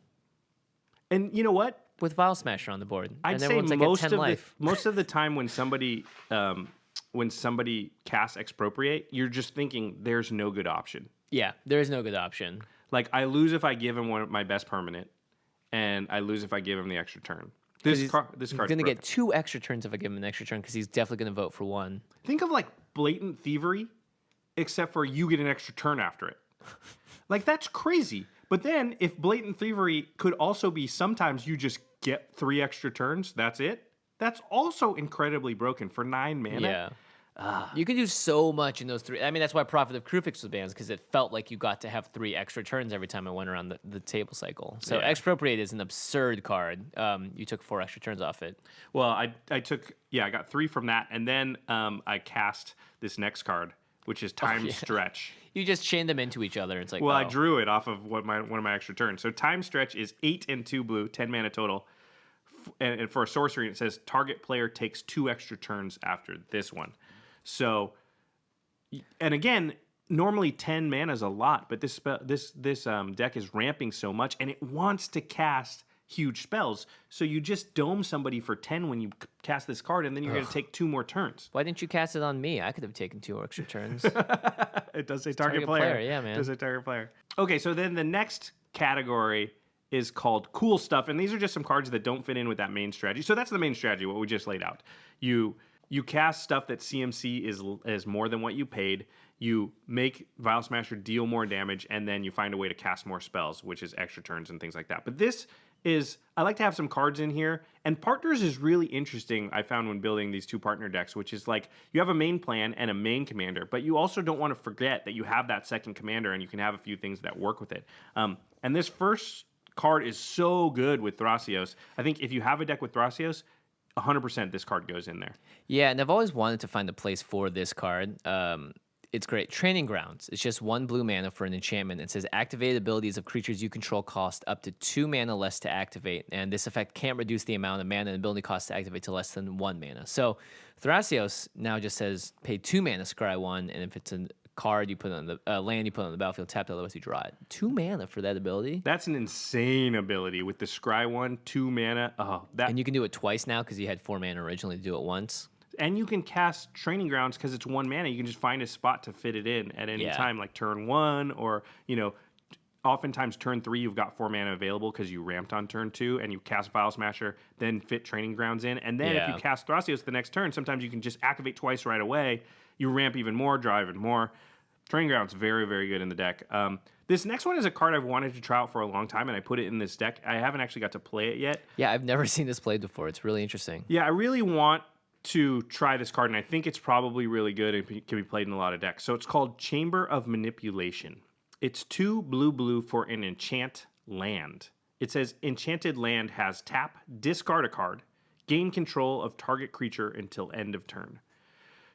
And you know what? with Vial Smasher on the board. I'd and say everyone's like most at 10 of life. most of the time when somebody casts Expropriate, you're just thinking there's no good option. Yeah, there is no good option. Like I lose if I give him one of my best permanent, and I lose if I give him the extra turn. This card's He's going to get broken. 2 extra turns if I give him an extra turn because he's definitely going to vote for 1. Think of like blatant thievery, except for you get an extra turn after it. Like that's crazy. But then if blatant thievery could also be sometimes you just get 3 extra turns, that's it. That's also incredibly broken for 9 mana. Yeah. You can do so much in those 3. I mean, that's why Prophet of Krufix was banned, because it felt like you got to have 3 extra turns every time I went around the table cycle. So Yeah. Expropriate is an absurd card. You took 4 extra turns off it. Well, I got 3 from that, and then I cast this next card, which is Time Stretch. You just chain them into each other. It's like, Well, I oh. drew it off of one of my extra turns. So Time Stretch is 8 and 2 blue, 10 mana total. And for a sorcery, it says target player takes 2 extra turns after this one. So, and again, normally 10 mana is a lot, but this deck is ramping so much, and it wants to cast huge spells. So you just dome somebody for 10 when you cast this card, and then you're going to take 2 more turns. Why didn't you cast it on me? I could have taken 2 extra turns. It does say target player. Yeah, man. It does say target player. Okay, so then the next category is called cool stuff, and these are just some cards that don't fit in with that main strategy. So that's the main strategy, what we just laid out. You cast stuff that CMC is more than what you paid. You make Vial Smasher deal more damage, and then you find a way to cast more spells, which is extra turns and things like that. But this is, I like to have some cards in here, and partners is really interesting, I found when building these 2 partner decks, which is like, you have a main plan and a main commander, but you also don't want to forget that you have that second commander, and you can have a few things that work with it. And this first card is so good with Thrasios. I think if you have a deck with Thrasios, 100% this card goes in there. Yeah, and I've always wanted to find a place for this card. It's great. Training Grounds. It's just 1 blue mana for an enchantment. It says activate abilities of creatures you control cost up to 2 mana less to activate, and this effect can't reduce the amount of mana and ability cost to activate to less than 1 mana. So Thrasios now just says pay 2 mana, scry 1, and if it's a card you put on the land you put on the battlefield, tap it, otherwise you draw it. 2 mana for that ability. That's an insane ability with the scry 1, 2 mana. Oh, that And you can do it twice now because you had 4 mana originally to do it once. And you can cast Training Grounds because it's 1 mana. You can just find a spot to fit it in at any time, like turn 1 or, oftentimes turn 3 you've got 4 mana available because you ramped on turn 2 and you cast Vial Smasher, then fit Training Grounds in. And then if you cast Thrasios the next turn, sometimes you can just activate twice right away. You ramp even more, draw even more. Training Grounds, very, very good in the deck. This next one is a card I've wanted to try out for a long time, and I put it in this deck. I haven't actually got to play it yet. Yeah, I've never seen this played before. It's really interesting. Yeah, I really want to try this card, and I think it's probably really good and can be played in a lot of decks. So it's called Chamber of Manipulation. It's 2 blue for an enchant land. It says enchanted land has tap, discard a card, gain control of target creature until end of turn.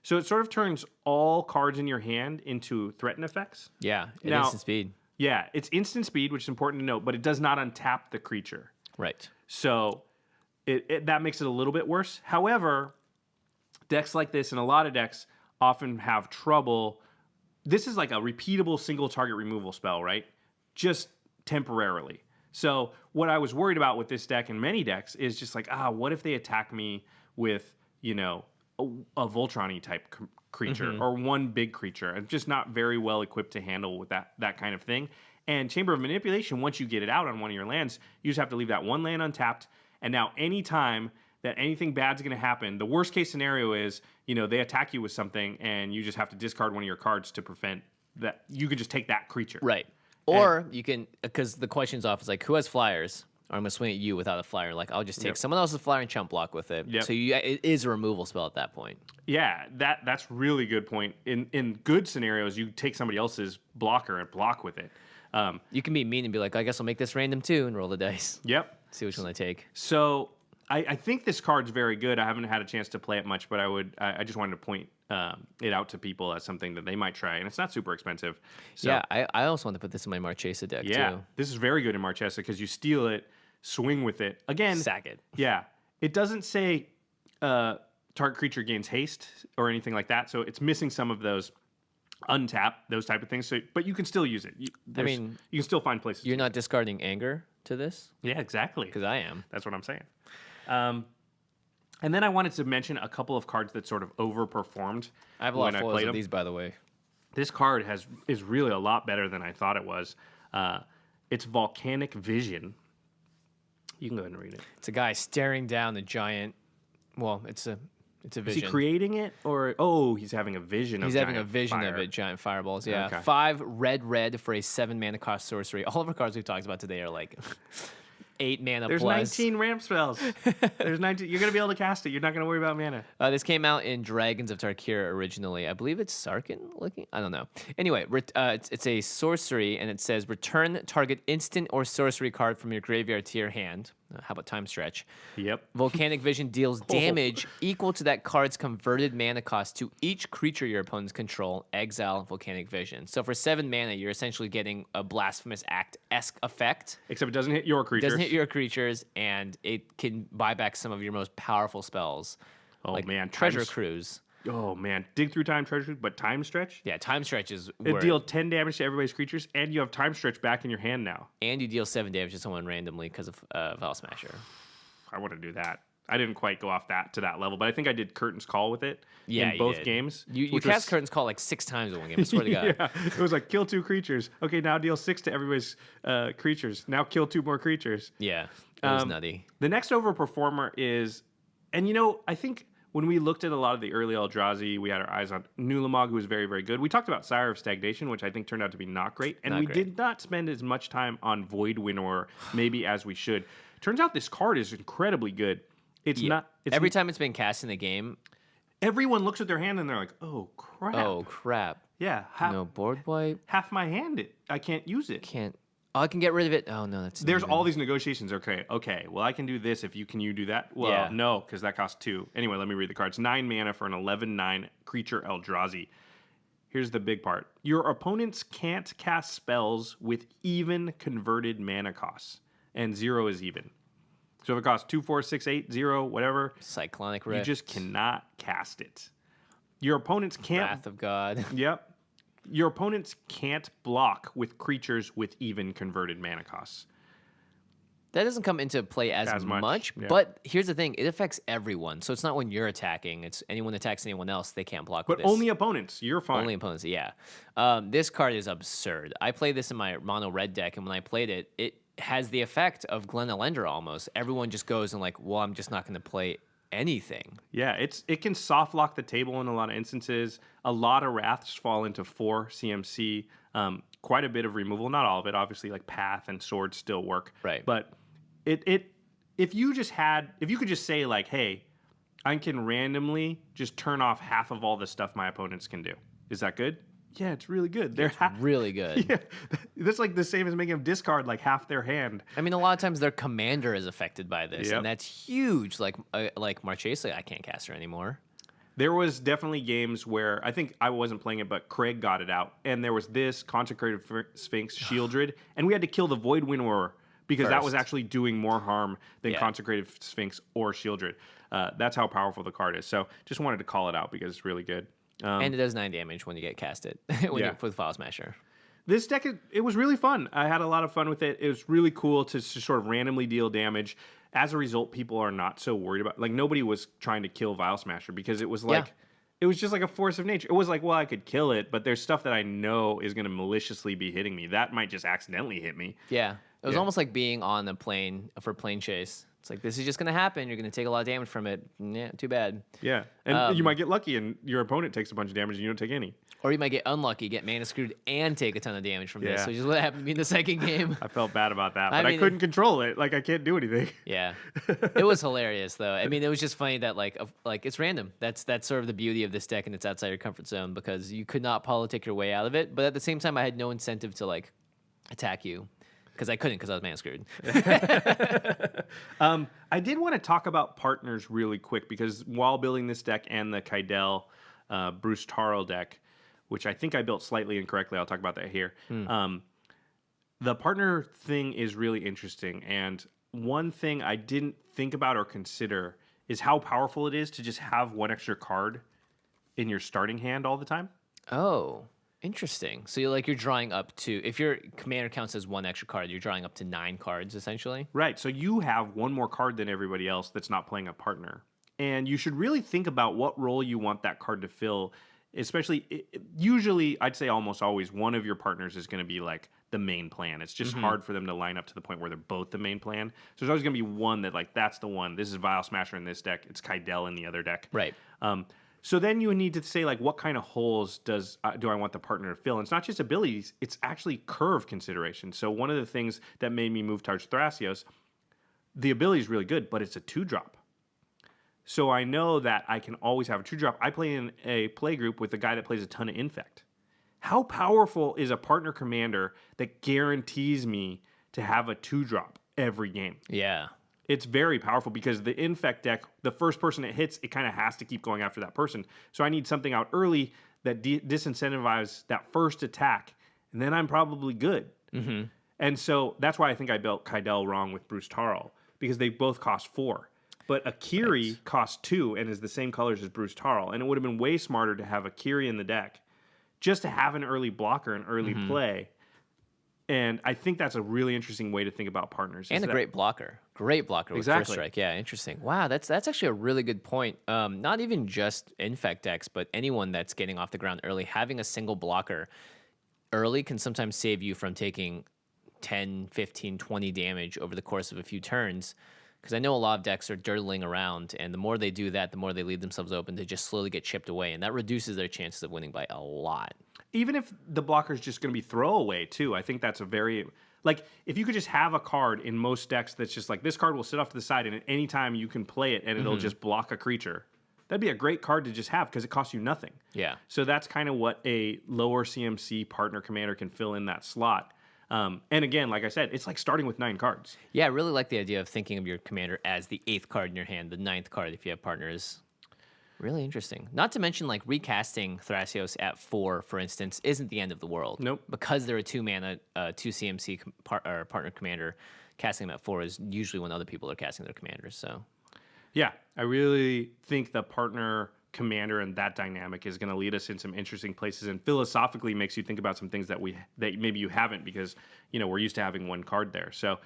So it sort of turns all cards in your hand into threaten effects. Yeah, instant speed. Yeah, it's instant speed, which is important to note, but it does not untap the creature. Right. So that makes it a little bit worse. However, decks like this and a lot of decks often have trouble. This is like a repeatable single target removal spell, right? Just temporarily. So what I was worried about with this deck and many decks is just like, what if they attack me with, a Voltron-y type creature or one big creature? I'm just not very well equipped to handle with that kind of thing. And Chamber of Manipulation, once you get it out on one of your lands, you just have to leave that one land untapped. And now anytime that anything bad's going to happen, the worst case scenario is, they attack you with something and you just have to discard one of your cards to prevent that. You can just take that creature. Right. Or you can, because the question's off, is like, who has flyers? Or I'm going to swing at you without a flyer. Like, I'll just take someone else's flyer and chump block with it. Yep. So it is a removal spell at that point. Yeah, that's really good point. In good scenarios, you take somebody else's blocker and block with it. You can be mean and be like, I guess I'll make this random too, and roll the dice. Yep. See which one I take. So I think this card's very good. I haven't had a chance to play it much, but I just wanted to point it out to people as something that they might try, and it's not super expensive. So, yeah, I also want to put this in my Marchesa deck too. This is very good in Marchesa because you steal it, swing with it. Again, sack it. Yeah. It doesn't say target creature gains haste or anything like that, so it's missing some of those untap, those type of things. So, but you can still use it. You can still find places. You're not discarding anger to this? Yeah, exactly. Because I am. That's what I'm saying. And then I wanted to mention a couple of cards that sort of overperformed. I have a lot of foils of these, by the way. This card is really a lot better than I thought it was. It's Volcanic Vision. You can go ahead and read it. It's a guy staring down the giant. Well, it's a vision. Is he creating it, or he's having a vision? He's having a vision of it. Giant fireballs. Yeah. Okay. 5 red for a 7 mana cost sorcery. All of our cards we've talked about today are like 8 mana There's plus. 19 ramp spells. There's 19. You're gonna be able to cast it. You're not gonna worry about mana. This came out in Dragons of Tarkir originally. I believe it's Sarkin looking. I don't know. Anyway, it's a sorcery, and it says return target instant or sorcery card from your graveyard to your hand. How about Time Stretch? Yep. Volcanic Vision deals damage equal to that card's converted mana cost to each creature your opponents control. Exile Volcanic Vision. So for 7 mana, you're essentially getting a Blasphemous Act-esque effect. Except it doesn't hit your creatures. Doesn't hit your creatures, and it can buy back some of your most powerful spells. Oh, like man. Treasure Cruise. Oh, man. Dig through Time Treasure, but Time Stretch? Yeah, Time Stretch is it deals 10 damage to everybody's creatures, and you have Time Stretch back in your hand now. And you deal 7 damage to someone randomly because of Vial Smasher. I want to do that. I didn't quite go off to that level, but I think I did Curtain's Call with it in both games. You cast Curtain's Call like 6 times in one game, I swear to God. Yeah, it was like, kill 2 creatures. Okay, now deal 6 to everybody's creatures. Now kill 2 more creatures. Yeah, it was nutty. The next overperformer is, and I think when we looked at a lot of the early Eldrazi, we had our eyes on Nulamog, who was very, very good. We talked about Sire of Stagnation, which I think turned out to be not great. And we did not spend as much time on Void Winnower maybe as we should. Turns out this card is incredibly good. Every time it's been cast in the game, everyone looks at their hand and they're like, oh, crap. Oh, crap. Yeah. No board wipe. Half my hand, I can't use it. I can get rid of it. Oh, no, There's all these negotiations. Okay. Well, I can do this. Can you do that? Well, no, because that costs 2. Anyway, let me read the cards. 9 mana for an 11/9 creature Eldrazi. Here's the big part. Your opponents can't cast spells with even converted mana costs. And 0 is even. So if it costs 2, 4, 6, 8, 0, whatever. Cyclonic Rift. You just cannot cast it. Your opponents can't. Wrath of God. Yep. Your opponents can't block with creatures with even converted mana costs. That doesn't come into play as much, yeah. but here's the thing. It affects everyone. So it's not when you're attacking. It's anyone attacks anyone else, they can't block with But this. only opponents. You're fine. Only opponents, yeah. This card is absurd. I played this in my mono red deck, and when I played it, it has the effect of Glen Elender almost. Everyone just goes and like, well, I'm just not going to play anything. Yeah, it can soft lock the table in a lot of instances. A lot of Wraths fall into 4 CMC. Quite a bit of removal, not all of it. Obviously, like Path and Sword still work. Right. But if you could just say like, hey, I can randomly just turn off half of all the stuff my opponents can do. Is that good? Yeah, it's really good. They're Really good. Yeah, that's like the same as making them discard like half their hand. I mean, a lot of times their commander is affected by this, Yep. and that's huge. Like Marchesa, I can't cast her anymore. There was definitely games where I think I wasn't playing it, but Craig got it out, and there was this Consecrated Sphinx Shieldred, and we had to kill the Void Winnower because that was First. actually doing more harm than Yeah. Consecrated Sphinx or Shieldred. That's how powerful the card is. So just wanted to call it out because it's really good. And it does 9 damage when you get casted with Vial Smasher. This deck, it was really fun. I had a lot of fun with it. It was really cool to sort of randomly deal damage. As a result, people are not so worried about, like, nobody was trying to kill Vial Smasher because it was like, it was just like a force of nature. It was like, well, I could kill it, but there's stuff that I know is going to maliciously be hitting me. That might just accidentally hit me. Yeah. It was almost like being on a plane for plane chase. It's like, this is just going to happen. You're going to take a lot of damage from it. Yeah, too bad. Yeah. And you might get lucky and your opponent takes a bunch of damage and you don't take any. Or you might get unlucky, get mana screwed, and take a ton of damage from this. Yeah. Which is what happened to me in the second game. I felt bad about that, I but I mean, couldn't control it. Like, I can't do anything. Yeah, it was hilarious though. I mean, it was just funny that like it's random. That's sort of the beauty of this deck, and it's outside your comfort zone because you could not politic your way out of it. But at the same time, I had no incentive to like attack you because I couldn't because I was mana screwed. I did want to talk about partners really quick because while building this deck and the Kaidel Bruce Tarl deck, which I think I built slightly incorrectly, I'll talk about that here. The partner thing is really interesting. And one thing I didn't think about or consider is how powerful it is to just have one extra card in your starting hand all the time. Oh, interesting. So you're drawing up to, if your commander counts as 1 extra card, you're drawing up to 9 cards essentially. Right. So you have one more card than everybody else that's not playing a partner. And you should really think about what role you want that card to fill. Especially, usually, I'd say almost always, one of your partners is going to be like the main plan. It's just hard for them to line up to the point where they're both the main plan. So there's always going to be one that, like, that's the one. This is Vial Smasher in this deck. It's Kaidel in the other deck. Right. So then you need to say, like, what kind of holes do I want the partner to fill? And it's not just abilities. It's actually curve consideration. So one of the things that made me move towards Thrasios, the ability is really good, but it's a 2-drop. So I know that I can always have a 2-drop. I play in a play group with a guy that plays a ton of Infect. How powerful is a partner commander that guarantees me to have a 2-drop every game? Yeah. It's very powerful because the Infect deck, the first person it hits, it kind of has to keep going after that person. So I need something out early that disincentivizes that first attack, and then I'm probably good. Mm-hmm. And so that's why I think I built Kaidel wrong with Bruce Tarl, because they both cost 4. But Akiri costs 2 and is the same colors as Bruce Tarl. And it would have been way smarter to have Akiri in the deck just to have an early blocker, an early play. And I think that's a really interesting way to think about partners. And a great blocker. Great blocker with Exactly. First Strike. Yeah, interesting. Wow, that's actually a really good point. Not even just Infect decks, but anyone that's getting off the ground early, having a single blocker early can sometimes save you from taking 10, 15, 20 damage over the course of a few turns. Because I know a lot of decks are dirtling around, and the more they do that, the more they leave themselves open to just slowly get chipped away, and that reduces their chances of winning by a lot. Even if the blocker is just going to be throwaway, too, I think that's a very... Like, if you could just have a card in most decks that's just like, this card will sit off to the side, and at any time you can play it, and it'll just block a creature. That'd be a great card to just have, because it costs you nothing. Yeah. So that's kind of what a lower CMC partner commander can fill in that slot. And again, like I said, it's like starting with 9 cards. Yeah, I really like the idea of thinking of your commander as the 8th card in your hand, the 9th card if you have partners. Really interesting. Not to mention, like, recasting Thrasios at 4, for instance, isn't the end of the world. Nope. Because they're a 2-mana, 2 CMC partner commander, casting them at 4 is usually when other people are casting their commanders, so... Yeah, I really think the partner commander and that dynamic is going to lead us in some interesting places, and philosophically makes you think about some things that maybe you haven't, because we're used to having one card there. So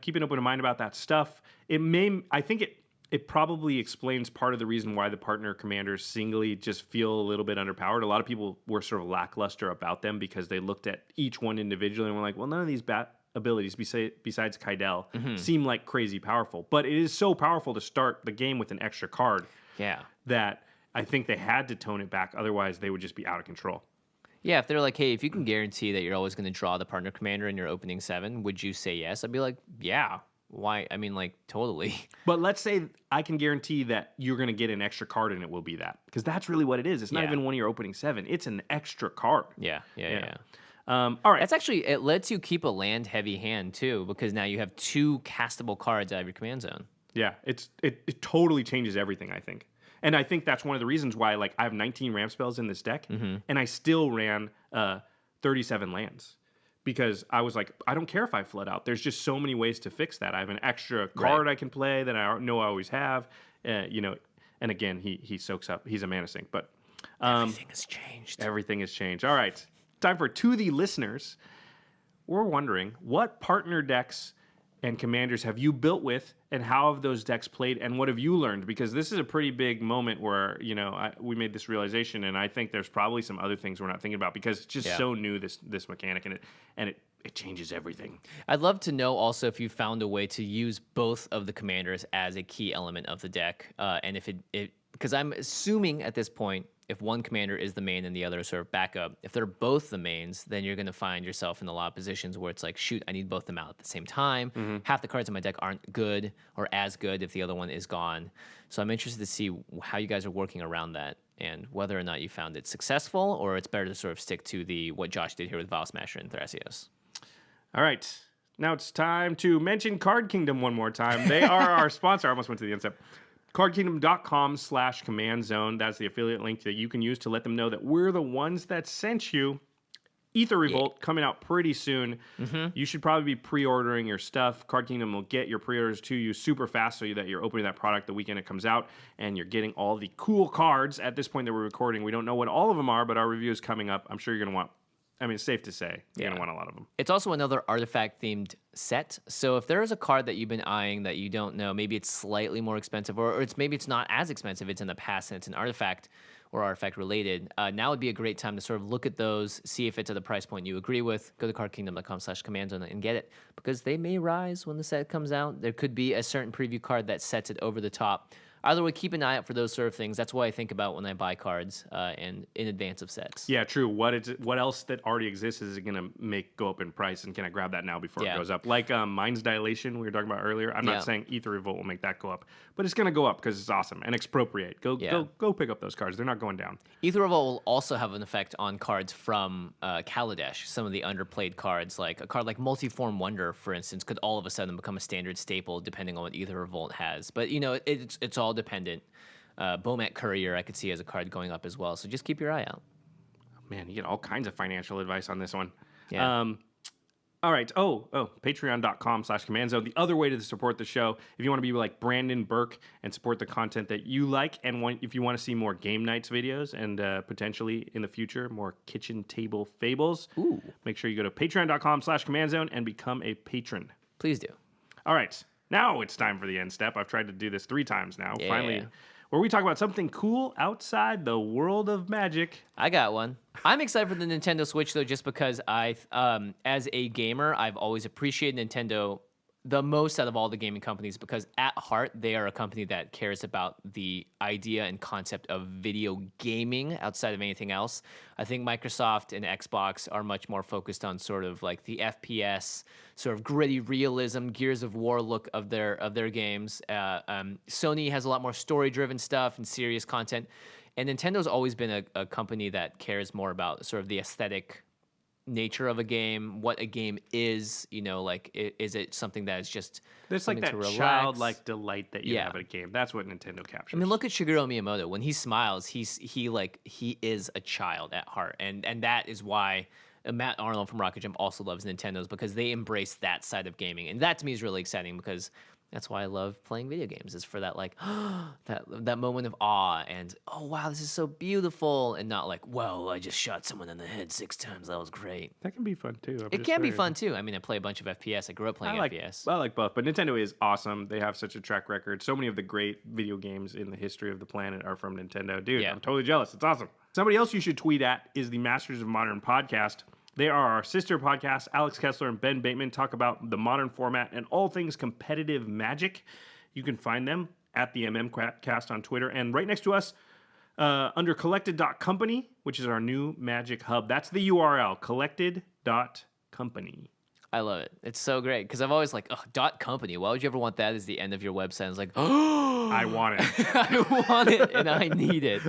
keep an open mind about that stuff. I think it probably explains part of the reason why the partner commanders singly just feel a little bit underpowered. A lot of people were sort of lackluster about them because they looked at each one individually and were like, well, none of these abilities besides Kaidel seem like crazy powerful. But it is so powerful to start the game with an extra card that I think they had to tone it back. Otherwise, they would just be out of control. Yeah, if they're like, hey, if you can guarantee that you're always going to draw the partner commander in your opening 7, would you say yes? I'd be like, yeah. Why? I mean, like, totally. But let's say I can guarantee that you're going to get an extra card and it will be that. Because that's really what it is. It's not even one of your opening 7. It's an extra card. Yeah. All right. That's actually, it lets you keep a land-heavy hand, too, because now you have 2 castable cards out of your command zone. Yeah, it totally changes everything, I think. And I think that's one of the reasons why, like, I have 19 ramp spells in this deck, and I still ran 37 lands. Because I was like, I don't care if I flood out. There's just so many ways to fix that. I have an extra card I can play that I know I always have. And again, he soaks up. He's a mana sink. But everything has changed. Everything has changed. All right. Time for To the Listeners. We're wondering, what partner decks and commanders have you built with, and how have those decks played, and what have you learned? Because this is a pretty big moment where, we made this realization, and I think there's probably some other things we're not thinking about, because it's just so new, this mechanic, and it changes everything. I'd love to know also if you found a way to use both of the commanders as a key element of the deck, and if because I'm assuming at this point, if one commander is the main and the other is sort of backup, if they're both the mains, then you're going to find yourself in a lot of positions where it's like, shoot, I need both of them out at the same time. Half the cards in my deck aren't good or as good if the other one is gone. So I'm interested to see how you guys are working around that, and whether or not you found it successful, or it's better to sort of stick to what Josh did here with Vial Smasher and Thrasios. All right. Now it's time to mention Card Kingdom one more time. They are our sponsor. I almost went to the end step. cardkingdom.com/commandzone. That's the affiliate link that you can use to let them know that we're the ones that sent you. Aether Revolt coming out pretty soon. You should probably be pre-ordering your stuff. Card Kingdom will get your pre-orders to you super fast so that you're opening that product the weekend it comes out, and you're getting all the cool cards. At this point that we're recording, we don't know what all of them are, but our review is coming up. I'm sure you're going to want, it's safe to say you're going to want a lot of them. It's also another artifact-themed set. So if there is a card that you've been eyeing that you don't know, maybe it's slightly more expensive, or maybe it's not as expensive, it's in the past and it's an artifact or artifact-related, now would be a great time to sort of look at those, see if it's at the price point you agree with. Go to cardkingdom.com/commandzone and get it, because they may rise when the set comes out. There could be a certain preview card that sets it over the top. Either way, keep an eye out for those sort of things. That's what I think about when I buy cards and in advance of sets. Yeah, true. What else that already exists is it going to make go up in price, and can I grab that now before it goes up? Like Mind's Dilation we were talking about earlier. I'm not saying Aether Revolt will make that go up, but it's going to go up because it's awesome. And Expropriate. Go pick up those cards. They're not going down. Aether Revolt will also have an effect on cards from Kaladesh. Some of the underplayed cards, like a card like Multiform Wonder, for instance, could all of a sudden become a standard staple depending on what Aether Revolt has. But, it's all dependent. Bomat Courier, I could see as a card going up as well. So just keep your eye out. Man, you get all kinds of financial advice on this one. Yeah. All right. Patreon.com/commandzone. The other way to support the show, if you want to be like Brandon Burke and support the content that you like, and if you want to see more game nights videos and potentially in the future more kitchen table fables, make sure you go to patreon.com/commandzone and become a patron. Please do. All right. Now it's time for the end step. I've tried to do this 3 times now. Yeah. Finally, where we talk about something cool outside the world of magic. I got one. I'm excited for the Nintendo Switch, though, just because as a gamer, I've always appreciated Nintendo the most out of all the gaming companies, because at heart, they are a company that cares about the idea and concept of video gaming outside of anything else. I think Microsoft and Xbox are much more focused on sort of like the FPS, sort of gritty realism, Gears of War look of their games. Sony has a lot more story-driven stuff and serious content. And Nintendo's always been a company that cares more about sort of the aesthetic nature of a game, what a game is, is it something that is just there's like that childlike delight that you have at a game. That's what Nintendo captures. I mean, look at Shigeru Miyamoto. When he smiles, he is a child at heart, and that is why Matt Arnold from Rocket Jump also loves Nintendo's, because they embrace that side of gaming, and that to me is really exciting, because That's why I love playing video games. Is for that like that moment of awe and oh wow, this is so beautiful, and not like, well, I just shot someone in the head 6 times. That was great. That can be fun too. It can be fun too. I mean, I play a bunch of FPS. I grew up playing FPS. I like both, but Nintendo is awesome. They have such a track record. So many of the great video games in the history of the planet are from Nintendo. Dude, I'm totally jealous. It's awesome. Somebody else you should tweet at is the Masters of Modern podcast. They are our sister podcasts. Alex Kessler and Ben Bateman talk about the modern format and all things competitive Magic. You can find them at the MMcast on Twitter. And right next to us, under collected.company, which is our new Magic hub. That's the URL, collected.company. I love it. It's so great because I've always like, .company. Why would you ever want that as the end of your website? I was like, oh, I want it. I want it and I need it.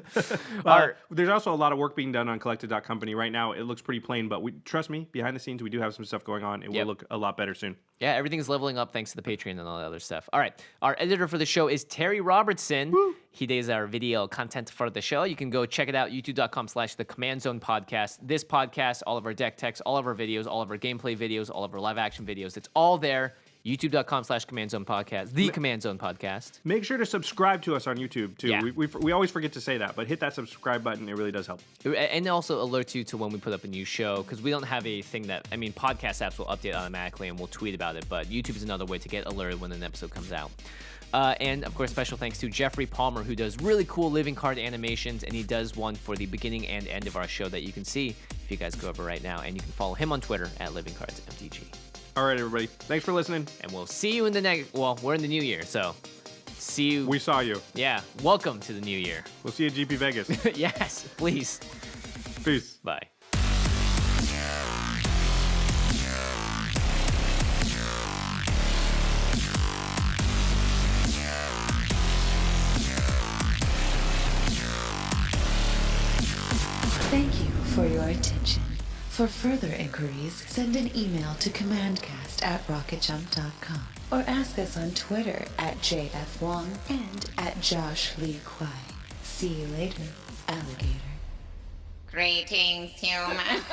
There's also a lot of work being done on collected.company right now. It looks pretty plain, but trust me, behind the scenes, we do have some stuff going on. It will look a lot better soon. Yeah, everything's leveling up thanks to the Patreon and all that other stuff. All right, our editor for the show is Terry Robertson. Woo. He does our video content for the show. You can go check it out, youtube.com/the Command Zone Podcast. This podcast, all of our deck techs, all of our videos, all of our gameplay videos, all of our live action videos. It's all there. youtube.com/Command Zone Podcast, the Command Zone Podcast. Make sure to subscribe to us on YouTube, too. Yeah. We always forget to say that, but hit that subscribe button. It really does help. And also alert you to when we put up a new show, because we don't have a thing that, I mean, podcast apps will update automatically and we'll tweet about it, but YouTube is another way to get alerted when an episode comes out. And, of course, special thanks to Geoffrey Palmer, who does really cool living card animations, and he does one for the beginning and end of our show that you can see if you guys go over right now, and you can follow him on Twitter at livingcardsmtg. All right, everybody. Thanks for listening. And we'll see you in the next... Well, we're in the new year, so see you... We saw you. Yeah. Welcome to the new year. We'll see you at GP Vegas. Yes, please. Peace. Bye. Thank you for your attention. For further inquiries, send an email to commandcast@rocketjump.com or ask us on Twitter @JFWong and @JoshLeeQuai. See you later, alligator. Greetings, humans.